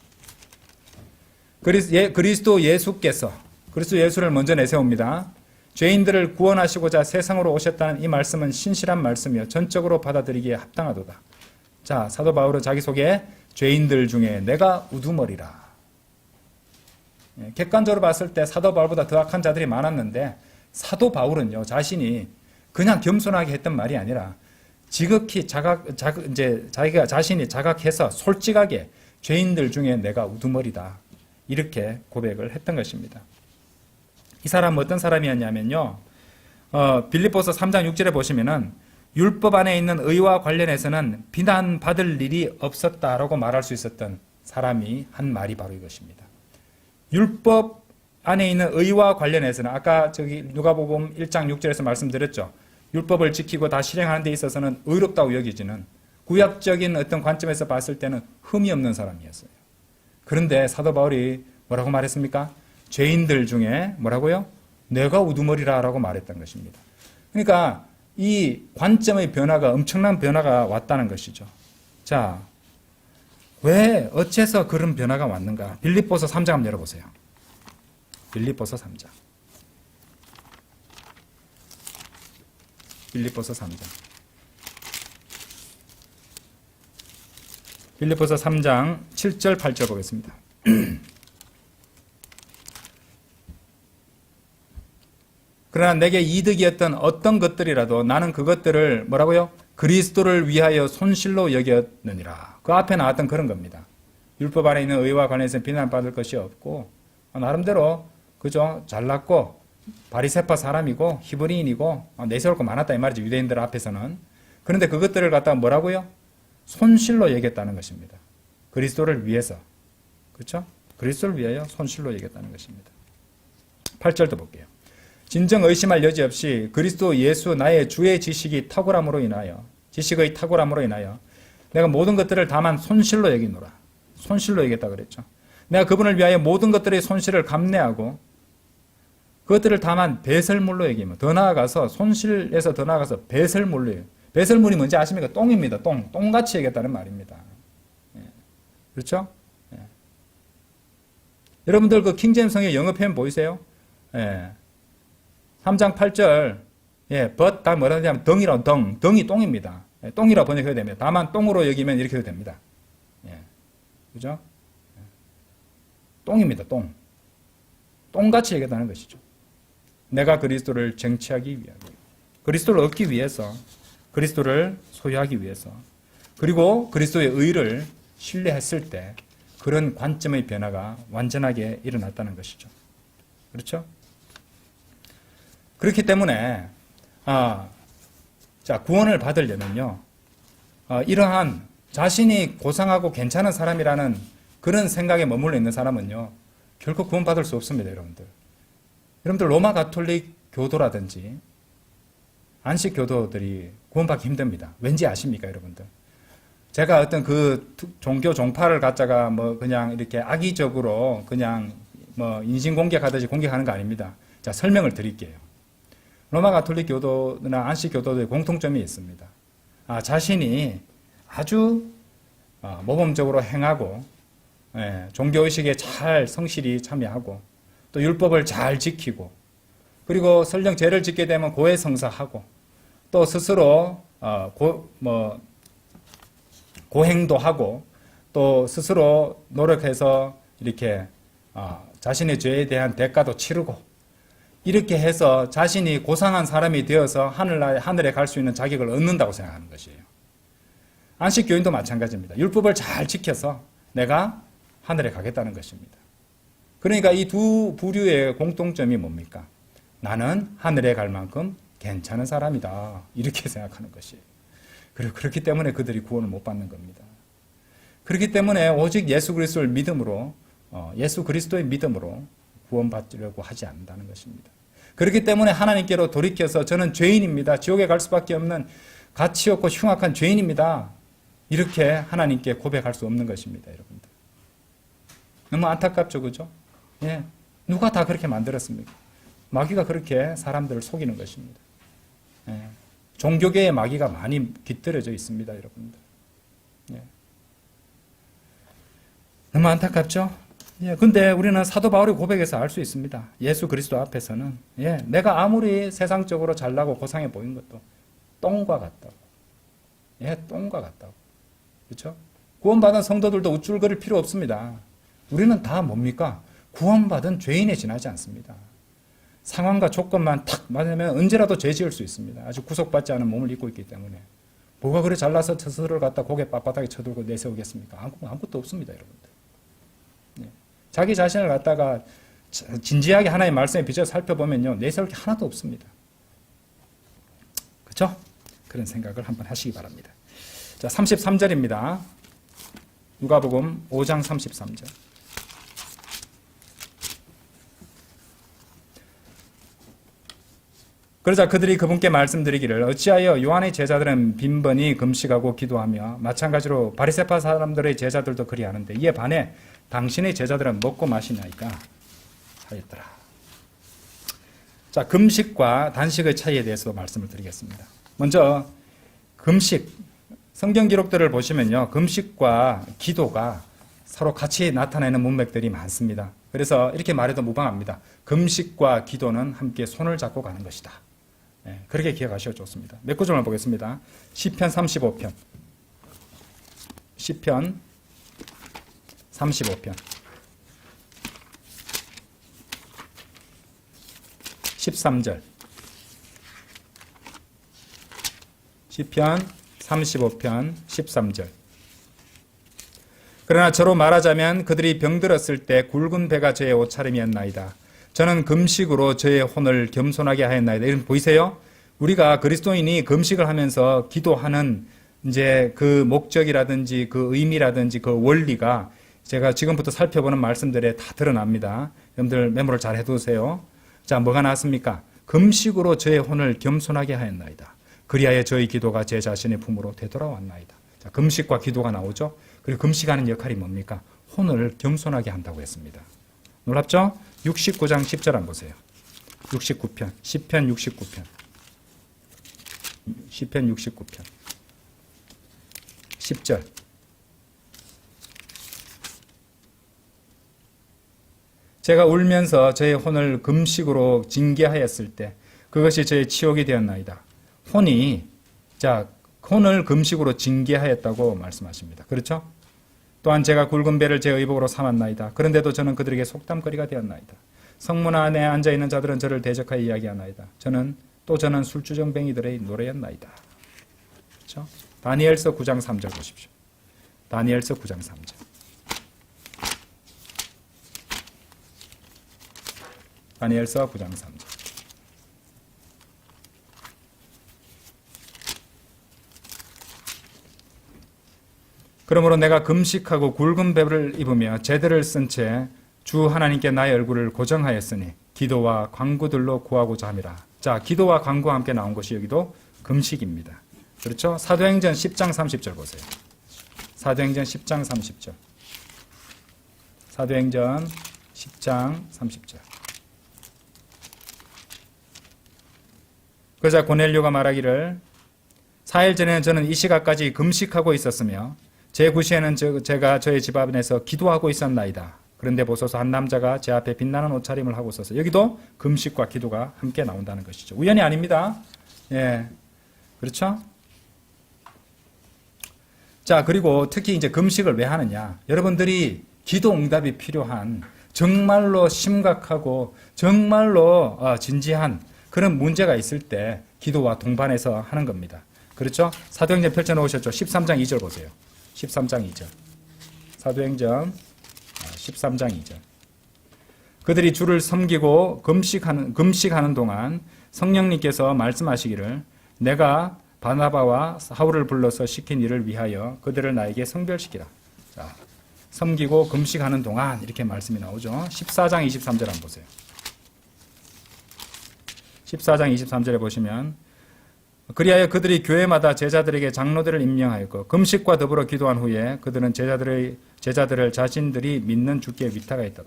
그리스도 예수를 먼저 내세웁니다. 죄인들을 구원하시고자 세상으로 오셨다는 이 말씀은 신실한 말씀이요 전적으로 받아들이기에 합당하도다. 자, 사도 바울은 자기소개, 죄인들 중에 내가 우두머리라. 객관적으로 봤을 때 사도 바울보다 더 악한 자들이 많았는데 사도 바울은요, 자신이 그냥 겸손하게 했던 말이 아니라 지극히 자기가 자신이 자각해서 솔직하게 죄인들 중에 내가 우두머리다. 이렇게 고백을 했던 것입니다. 이 사람은 어떤 사람이었냐면요. 빌립보서 3장 6절에 보시면은 율법 안에 있는 의와 관련해서는 비난받을 일이 없었다라고 말할 수 있었던 사람이 한 말이 바로 이것입니다. 율법 안에 있는 의와 관련해서는 아까 저기 누가복음 1장 6절에서 말씀드렸죠. 율법을 지키고 다 실행하는 데 있어서는 의롭다고 여기지는 구약적인 어떤 관점에서 봤을 때는 흠이 없는 사람이었어요. 그런데 사도 바울이 뭐라고 말했습니까? 죄인들 중에 뭐라고요? 내가 우두머리라라고 말했던 것입니다. 그러니까 이 관점의 변화가 엄청난 변화가 왔다는 것이죠. 자, 왜 어째서 그런 변화가 왔는가? 빌립보서 3장 한번 열어보세요. 빌립보서 3장. 빌립보서 3장. 빌립보서 3장 7절 8절 보겠습니다. 그러나 내게 이득이었던 어떤 것들이라도 나는 그것들을 뭐라고요? 그리스도를 위하여 손실로 여겼느니라. 그 앞에 나왔던 그런 겁니다. 율법 안에 있는 의와 관해서 비난받을 것이 없고 나름대로 그죠? 잘났고 바리새파 사람이고 히브리인이고 내세울 거 많았다 이 말이죠. 유대인들 앞에서는. 그런데 그것들을 갖다가 뭐라고요? 손실로 여겼다는 것입니다. 그리스도를 위해서. 그렇죠? 그리스도를 위하여 손실로 여겼다는 것입니다. 8절도 볼게요. 진정 의심할 여지 없이 그리스도 예수 나의 주의 지식의 탁월함으로 인하여 내가 모든 것들을 다만 손실로 여기노라. 손실로 여겼다 그랬죠. 내가 그분을 위하여 모든 것들의 손실을 감내하고 그것들을 다만 배설물로 여기며 더 나아가서 손실에서 더 나아가서 배설물로 여기며 배설물이 뭔지 아십니까? 똥입니다. 똥같이 여겼다는 말입니다. 예. 그렇죠? 예. 여러분들 그 킹제임스 영어 표현 보이세요? 예. 3장 8절 예, but 다 뭐라 하냐면 덩이라고 덩이 똥입니다. 예, 똥이라고 번역해야 됩니다. 다만 똥으로 여기면 이렇게 해도 됩니다. 예. 그죠? 예. 똥입니다. 똥같이 여겼다는 것이죠. 내가 그리스도를 쟁취하기 위하여 그리스도를 얻기 위해서 그리스도를 소유하기 위해서 그리고 그리스도의 의를 신뢰했을 때 그런 관점의 변화가 완전하게 일어났다는 것이죠. 그렇죠? 그렇기 때문에 자 구원을 받으려면요 이러한 자신이 고상하고 괜찮은 사람이라는 그런 생각에 머물러 있는 사람은요 결코 구원받을 수 없습니다. 여러분들 로마 가톨릭 교도라든지 안식 교도들이 구원받기 힘듭니다. 왠지 아십니까, 여러분들? 제가 어떤 그 종교 종파를 갖다가 뭐 그냥 이렇게 악의적으로 그냥 뭐 인신공격하듯이 공격하는 거 아닙니다. 자, 설명을 드릴게요. 로마 가톨릭 교도나 안식 교도들의 공통점이 있습니다. 자신이 아주 모범적으로 행하고 종교의식에 잘 성실히 참여하고 또 율법을 잘 지키고 그리고 설령 죄를 짓게 되면 고해성사하고 또 스스로 고행도 하고 또 스스로 노력해서 이렇게 자신의 죄에 대한 대가도 치르고 이렇게 해서 자신이 고상한 사람이 되어서 하늘에 갈 수 있는 자격을 얻는다고 생각하는 것이에요. 안식교인도 마찬가지입니다. 율법을 잘 지켜서 내가 하늘에 가겠다는 것입니다. 그러니까 이 두 부류의 공통점이 뭡니까? 나는 하늘에 갈 만큼 괜찮은 사람이다. 이렇게 생각하는 것이에요. 그리고 그렇기 때문에 그들이 구원을 못 받는 겁니다. 그렇기 때문에 오직 예수 그리스도를 믿음으로 예수 그리스도의 믿음으로 구원받으려고 하지 않는다는 것입니다. 그렇기 때문에 하나님께로 돌이켜서 저는 죄인입니다. 지옥에 갈 수밖에 없는 가치 없고 흉악한 죄인입니다. 이렇게 하나님께 고백할 수 없는 것입니다. 여러분들. 너무 안타깝죠. 그죠? 예. 누가 다 그렇게 만들었습니까? 마귀가 그렇게 사람들을 속이는 것입니다. 예. 종교계의 마귀가 많이 깃들여져 있습니다. 여러분들. 예. 너무 안타깝죠? 예. 근데 우리는 사도 바울의 고백에서 알 수 있습니다. 예수 그리스도 앞에서는 내가 아무리 세상적으로 잘나고 고상해 보인 것도 똥과 같다고. 똥과 같다고. 그렇죠? 구원받은 성도들도 우쭐거릴 필요 없습니다. 우리는 다 뭡니까? 구원받은 죄인에 지나지 않습니다. 상황과 조건만 탁 맞으면 언제라도 죄 지을 수 있습니다. 아직 구속받지 않은 몸을 입고 있기 때문에. 뭐가 그래 잘나서 스스로를 갖다 고개 빳빳하게 쳐들고 내세우겠습니까? 아무것도 없습니다, 여러분들. 네. 자기 자신을 갖다가 진지하게 하나의 말씀에 비춰 살펴보면요, 내세울 게 하나도 없습니다. 그렇죠? 그런 생각을 한번 하시기 바랍니다. 자, 33절입니다. 누가복음 5장 33절. 그러자 그들이 그분께 말씀드리기를 어찌하여 요한의 제자들은 빈번히 금식하고 기도하며 마찬가지로 바리새파 사람들의 제자들도 그리하는데 이에 반해 당신의 제자들은 먹고 마시나이까 하였더라. 자, 금식과 단식의 차이에 대해서 말씀을 드리겠습니다. 먼저 금식, 성경 기록들을 보시면요, 금식과 기도가 서로 같이 나타내는 문맥들이 많습니다. 그래서 이렇게 말해도 무방합니다. 금식과 기도는 함께 손을 잡고 가는 것이다. 네, 그렇게 기억하셔도 좋습니다. 몇 구절만 보겠습니다. 시편 35편. 시편 35편. 13절. 시편 35편 13절. 그러나 저로 말하자면 그들이 병들었을 때 굵은 배가 저의 옷차림이었나이다. 저는 금식으로 저의 혼을 겸손하게 하였나이다. 이런 보이세요? 우리가 그리스도인이 금식을 하면서 기도하는 이제 그 목적이라든지 그 의미라든지 그 원리가 제가 지금부터 살펴보는 말씀들에 다 드러납니다. 여러분들 메모를 잘 해두세요. 자, 뭐가 나왔습니까? 금식으로 저의 혼을 겸손하게 하였나이다. 그리하여 저의 기도가 제 자신의 품으로 되돌아왔나이다. 자, 금식과 기도가 나오죠. 그리고 금식하는 역할이 뭡니까? 혼을 겸손하게 한다고 했습니다. 놀랍죠? 69장 10절 한번 보세요. 69편, 시편 69편. 시편 69편. 10절. 제가 울면서 저의 혼을 금식으로 징계하였을 때 그것이 저의 치욕이 되었나이다. 혼을 금식으로 징계하였다고 말씀하십니다. 그렇죠? 또한 제가 굵은 배를 제 의복으로 삼았나이다. 그런데도 저는 그들에게 속담거리가 되었나이다. 성문 안에 앉아있는 자들은 저를 대적하여 이야기하나이다. 저는 술주정뱅이들의 노래였나이다. 그렇죠? 다니엘서 9장 3절 보십시오. 다니엘서 9장 3절. 다니엘서 9장 3절. 그러므로 내가 금식하고 굵은 배를 입으며 제대를 쓴 채 주 하나님께 나의 얼굴을 고정하였으니 기도와 간구들로 구하고자 함이라. 자, 기도와 간구와 함께 나온 것이 여기도 금식입니다. 그렇죠? 사도행전 10장 30절 보세요. 사도행전 10장 30절. 사도행전 10장 30절. 그러자 고넬료가 말하기를 4일 전에는 저는 이 시각까지 금식하고 있었으며 제9시에는 제가 저의 집 앞에서 기도하고 있었나이다. 그런데 보소서 한 남자가 제 앞에 빛나는 옷차림을 하고 있어서 여기도 금식과 기도가 함께 나온다는 것이죠. 우연이 아닙니다. 예, 그렇죠? 자, 그리고 특히 이제 금식을 왜 하느냐? 여러분들이 기도 응답이 필요한 정말로 심각하고 정말로 진지한 그런 문제가 있을 때 기도와 동반해서 하는 겁니다. 그렇죠? 사도행전 펼쳐놓으셨죠? 13장 2절 보세요. 13장 2절. 사도행전 13장 2절. 그들이 주를 섬기고 금식하는 동안 성령님께서 말씀하시기를 내가 바나바와 사울을 불러서 시킨 일을 위하여 그들을 나에게 성별시키라. 자, 섬기고 금식하는 동안 이렇게 말씀이 나오죠. 14장 23절 한번 보세요. 14장 23절에 보시면 그리하여 그들이 교회마다 제자들에게 장로들을 임명하였고 금식과 더불어 기도한 후에 그들은 제자들을 자신들이 믿는 주께 위탁하였다.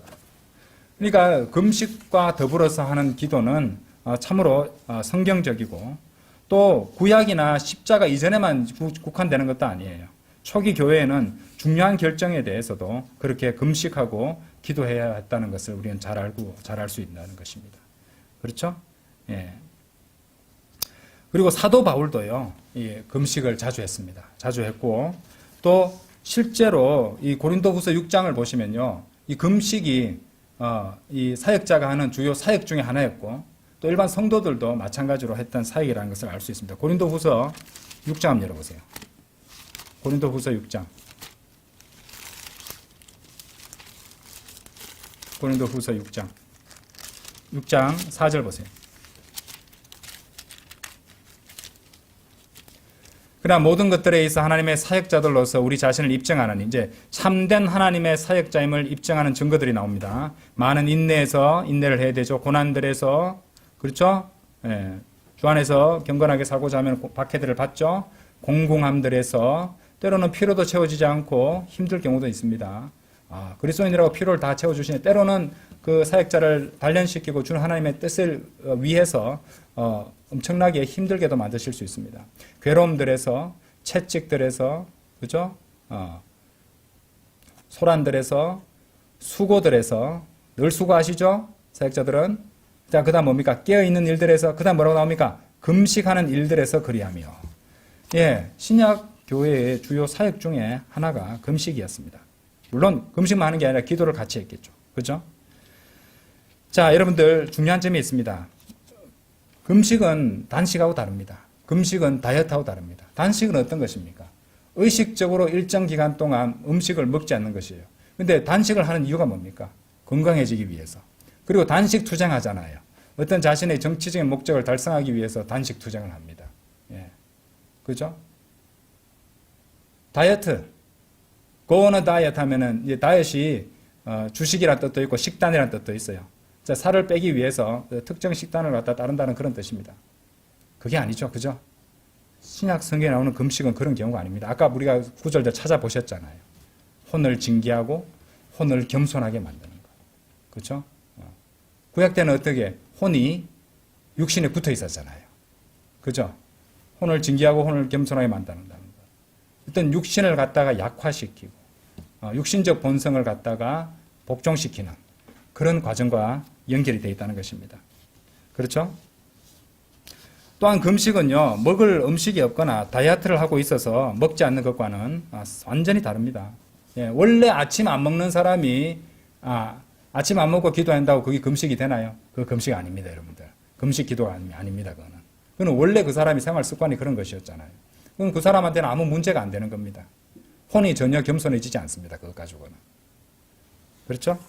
그러니까 금식과 더불어서 하는 기도는 참으로 성경적이고 또 구약이나 십자가 이전에만 국한되는 것도 아니에요. 초기 교회에는 중요한 결정에 대해서도 그렇게 금식하고 기도해야 했다는 것을 우리는 잘 알 수 있다는 것입니다. 그렇죠? 예. 그리고 사도 바울도요, 금식을 자주 했습니다. 자주 했고, 또 실제로 이 고린도후서 6장을 보시면요, 이 금식이 이 사역자가 하는 주요 사역 중에 하나였고, 또 일반 성도들도 마찬가지로 했던 사역이라는 것을 알 수 있습니다. 고린도후서 6장 한번 열어보세요. 고린도후서 6장. 고린도후서 6장. 6장 4절 보세요. 그러나 모든 것들에 있어 하나님의 사역자들로서 우리 자신을 입증하는 이제 참된 하나님의 사역자임을 입증하는 증거들이 나옵니다. 많은 인내에서 인내를 해야 되죠. 고난들에서 그렇죠? 예. 주 안에서 경건하게 살고자 하면 박해들을 받죠. 공공함들에서 때로는 피로도 채워지지 않고 힘들 경우도 있습니다. 그리스도인이라고 피로를 다 채워주시니 때로는 그 사역자를 단련시키고 주는 하나님의 뜻을 위해서 엄청나게 힘들게도 만드실 수 있습니다. 괴로움들에서, 채찍들에서, 그죠? 소란들에서, 수고들에서, 늘 수고하시죠? 사역자들은. 자, 그 다음 뭡니까? 깨어있는 일들에서, 그 다음 뭐라고 나옵니까? 금식하는 일들에서 그리하며. 예, 신약 교회의 주요 사역 중에 하나가 금식이었습니다. 물론, 금식만 하는 게 아니라 기도를 같이 했겠죠. 그죠? 자, 여러분들 중요한 점이 있습니다. 금식은 단식하고 다릅니다. 금식은 다이어트하고 다릅니다. 단식은 어떤 것입니까? 의식적으로 일정 기간 동안 음식을 먹지 않는 것이에요. 근데 단식을 하는 이유가 뭡니까? 건강해지기 위해서. 그리고 단식 투쟁하잖아요. 어떤 자신의 정치적인 목적을 달성하기 위해서 단식 투쟁을 합니다. 예. 그죠? 다이어트. Go on a diet 하면은, 이제 다이어트이 주식이라는 뜻도 있고 식단이라는 뜻도 있어요. 자, 살을 빼기 위해서 특정 식단을 갖다 따른다는 그런 뜻입니다. 그게 아니죠. 그죠? 신약 성경에 나오는 금식은 그런 경우가 아닙니다. 아까 우리가 구절들 찾아보셨잖아요. 혼을 징계하고 혼을 겸손하게 만드는 거. 그렇죠? 구약 때는 어떻게 혼이 육신에 붙어 있었잖아요. 그죠? 혼을 징계하고 혼을 겸손하게 만든다는 거. 어떤 육신을 갖다가 약화시키고 육신적 본성을 갖다가 복종시키는 그런 과정과 연결이 되어 있다는 것입니다. 그렇죠? 또한 금식은요, 먹을 음식이 없거나 다이어트를 하고 있어서 먹지 않는 것과는 완전히 다릅니다. 예, 원래 아침 안 먹는 사람이 아침 안 먹고 기도한다고 그게 금식이 되나요? 그거 금식 아닙니다, 여러분들. 금식 기도가 아닙니다, 그거는 원래 그 사람이 생활 습관이 그런 것이었잖아요. 그럼 그 사람한테는 아무 문제가 안 되는 겁니다. 혼이 전혀 겸손해지지 않습니다, 그것 가지고는. 그렇죠?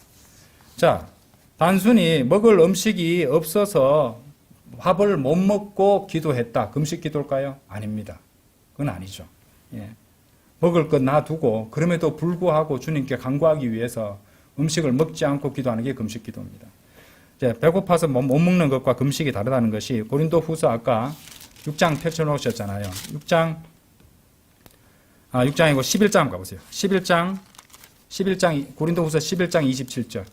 자, 단순히 먹을 음식이 없어서 밥을 못 먹고 기도했다. 금식 기도일까요? 아닙니다. 그건 아니죠. 예. 먹을 것 놔두고 그럼에도 불구하고 주님께 간구하기 위해서 음식을 먹지 않고 기도하는 게 금식 기도입니다. 이제 배고파서 못 먹는 것과 금식이 다르다는 것이 고린도후서 아까 6장 펼쳐놓으셨잖아요. 6장이고 11장 가보세요. 11장 고린도후서 11장 27절.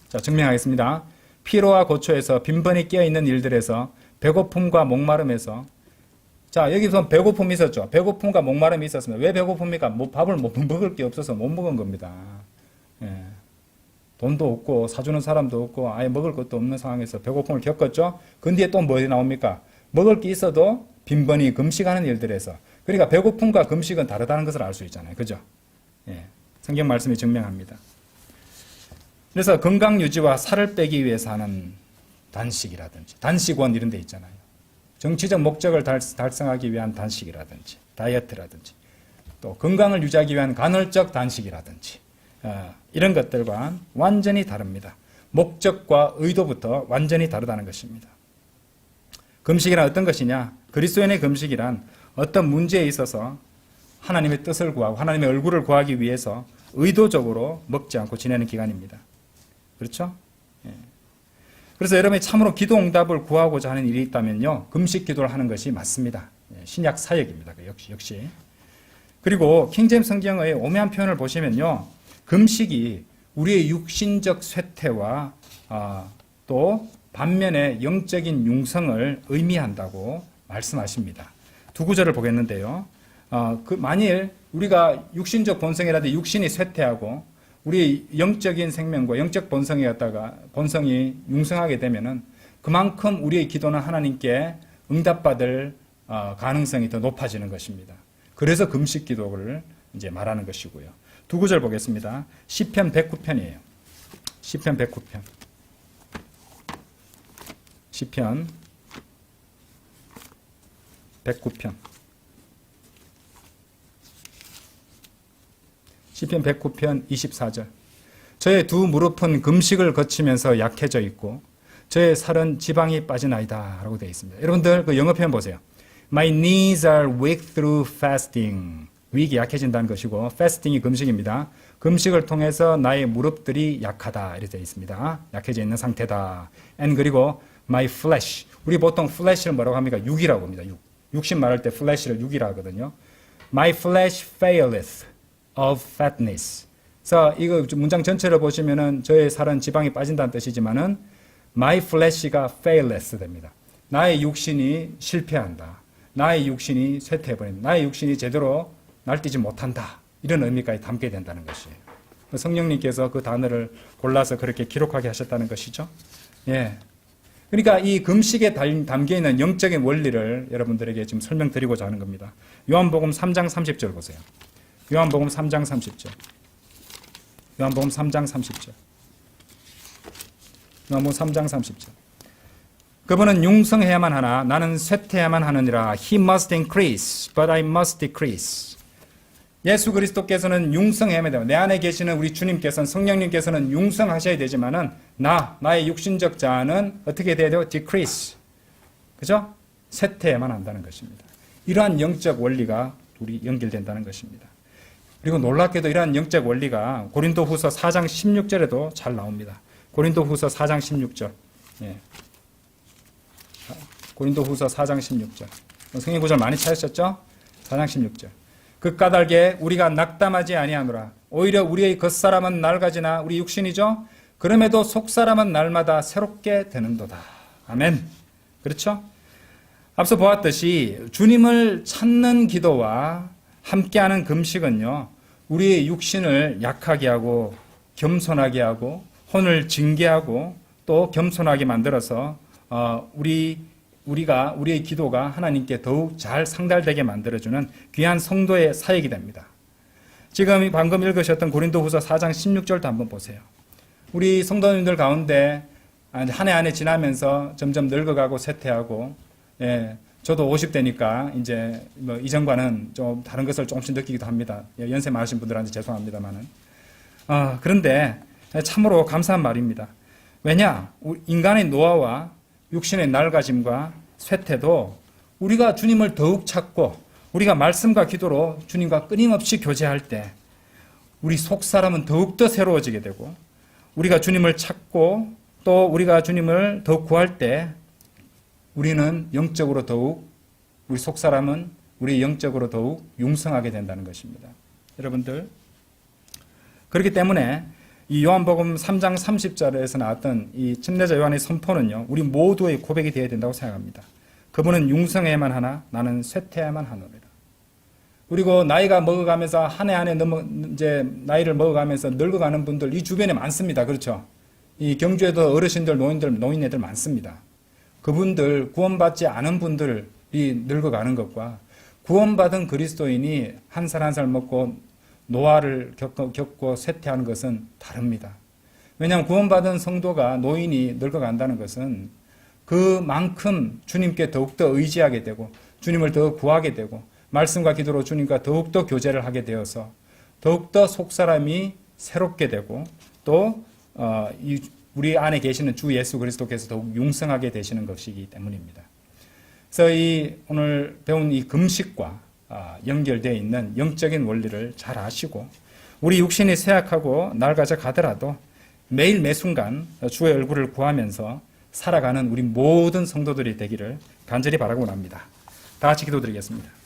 자, 증명하겠습니다. 피로와 고초에서 빈번히 깨어있는 일들에서 배고픔과 목마름에서 자, 여기서 배고픔이 있었죠. 배고픔과 목마름이 있었습니다. 왜 배고픕니까? 밥을 먹을 게 없어서 못 먹은 겁니다. 예. 돈도 없고 사주는 사람도 없고 아예 먹을 것도 없는 상황에서 배고픔을 겪었죠. 그 뒤에 또 뭐 나옵니까? 먹을 게 있어도 빈번히 금식하는 일들에서 그러니까 배고픔과 금식은 다르다는 것을 알 수 있잖아요. 그죠? 예. 성경 말씀이 증명합니다. 그래서 건강 유지와 살을 빼기 위해서 하는 단식이라든지 단식원 이런 데 있잖아요. 정치적 목적을 달성하기 위한 단식이라든지 다이어트라든지 또 건강을 유지하기 위한 간헐적 단식이라든지 이런 것들과 완전히 다릅니다. 목적과 의도부터 완전히 다르다는 것입니다. 금식이란 어떤 것이냐? 그리스도인의 금식이란 어떤 문제에 있어서 하나님의 뜻을 구하고 하나님의 얼굴을 구하기 위해서 의도적으로 먹지 않고 지내는 기간입니다. 그렇죠? 예. 그래서 여러분이 참으로 기도 응답을 구하고자 하는 일이 있다면요, 금식 기도를 하는 것이 맞습니다. 예, 신약 사역입니다. 역시. 그리고 킹제임스 성경의 오묘한 표현을 보시면요, 금식이 우리의 육신적 쇠퇴와 또 반면에 영적인 융성을 의미한다고 말씀하십니다. 두 구절을 보겠는데요. 만일 우리가 육신적 본성이라든지 육신이 쇠퇴하고 우리의 영적인 생명과 영적 본성이 융성하게 되면은 그만큼 우리의 기도는 하나님께 응답받을 가능성이 더 높아지는 것입니다. 그래서 금식 기도를 이제 말하는 것이고요. 두 구절 보겠습니다. 시편 109편이에요. 시편 109편. 시편 109편. 시편 109편 24절. 저의 두 무릎은 금식을 거치면서 약해져 있고 저의 살은 지방이 빠지나이다 라고 되어 있습니다. 여러분들 그 영어 표현 보세요. My knees are weak through fasting. weak이 약해진다는 것이고 fasting이 금식입니다. 금식을 통해서 나의 무릎들이 약하다 이렇게 되어 있습니다. 약해져 있는 상태다. and 그리고 my flesh. 우리 보통 flesh를 뭐라고 합니까? 육이라고 합니다. 육신 말할 때 flesh를 육이라 하거든요. My flesh faileth of fatness. 그래서 이거 문장 전체를 보시면은 저의 살은 지방이 빠진다는 뜻이지만은 my flesh가 failless 됩니다. 나의 육신이 실패한다. 나의 육신이 쇠퇴해버린다. 나의 육신이 제대로 날뛰지 못한다. 이런 의미까지 담게 된다는 것이에요. 성령님께서 그 단어를 골라서 그렇게 기록하게 하셨다는 것이죠. 예. 그러니까 이 금식에 담겨 있는 영적인 원리를 여러분들에게 지금 설명드리고자 하는 겁니다. 요한복음 3장 30절 보세요. 요한복음 3장 30절. 요한복음 3장 30절. 요한복음 3장 30절. 그분은 융성해야만 하나 나는 쇠퇴해야만 하느니라. He must increase, but I must decrease. 예수 그리스도께서는 융성해야 됩니다. 내 안에 계시는 우리 주님께서는 성령님께서는 융성하셔야 되지만은 나의 육신적 자아는 어떻게 돼야 돼요? decrease. 그죠? 쇠퇴해야만 한다는 것입니다. 이러한 영적 원리가 우리 연결된다는 것입니다. 그리고 놀랍게도 이러한 영적 원리가 고린도후서 4장 16절에도 잘 나옵니다. 고린도후서 4장 16절. 예. 고린도후서 4장 16절. 성경 구절 많이 찾으셨죠? 4장 16절. 그 까닭에 우리가 낙담하지 아니하노라. 오히려 우리의 겉사람은 낡아지나 우리 육신이죠. 그럼에도 속사람은 날마다 새롭게 되는도다. 아멘. 그렇죠? 앞서 보았듯이 주님을 찾는 기도와 함께하는 금식은요. 우리의 육신을 약하게 하고 겸손하게 하고 혼을 징계하고 또 겸손하게 만들어서 우리의 기도가 하나님께 더욱 잘 상달되게 만들어주는 귀한 성도의 사역이 됩니다. 지금 방금 읽으셨던 고린도후서 4장 16절도 한번 보세요. 우리 성도님들 가운데 한 해 한 해 지나면서 점점 늙어가고 쇠퇴하고, 예, 저도 50대니까 이제 뭐 이전과는 좀 다른 것을 조금씩 느끼기도 합니다. 예, 연세 많으신 분들한테 죄송합니다만은. 그런데 참으로 감사한 말입니다. 왜냐? 인간의 노화와 육신의 낡아짐과 쇠퇴도 우리가 주님을 더욱 찾고 우리가 말씀과 기도로 주님과 끊임없이 교제할 때 우리 속사람은 더욱더 새로워지게 되고 우리가 주님을 찾고 또 우리가 주님을 더욱 구할 때 우리는 영적으로 더욱 우리 속사람은 우리 영적으로 더욱 융성하게 된다는 것입니다. 여러분들 그렇기 때문에 이 요한복음 3장 30절에서 나왔던 이 침례자 요한의 선포는요, 우리 모두의 고백이 되어야 된다고 생각합니다. 그분은 융성해야만 하나 나는 쇠퇴해야만 하노니라. 그리고 나이가 먹어가면서 한 해 한 해 이제 나이를 먹어가면서 늙어가는 분들 이 주변에 많습니다. 그렇죠? 이 경주에도 어르신들, 노인네들 많습니다. 그분들 구원받지 않은 분들이 늙어가는 것과 구원받은 그리스도인이 한 살 한 살 먹고 노화를 겪고 쇠퇴하는 것은 다릅니다. 왜냐하면 구원받은 성도가 노인이 늙어간다는 것은 그만큼 주님께 더욱더 의지하게 되고 주님을 더 구하게 되고 말씀과 기도로 주님과 더욱더 교제를 하게 되어서 더욱더 속사람이 새롭게 되고 또 우리 안에 계시는 주 예수 그리스도께서 더욱 융성하게 되시는 것이기 때문입니다. 그래서 오늘 배운 이 금식과 연결되어 있는 영적인 원리를 잘 아시고 우리 육신이 쇠약하고 낡아져 가더라도 매일 매순간 주의 얼굴을 구하면서 살아가는 우리 모든 성도들이 되기를 간절히 바라고 합니다. 다 같이 기도드리겠습니다.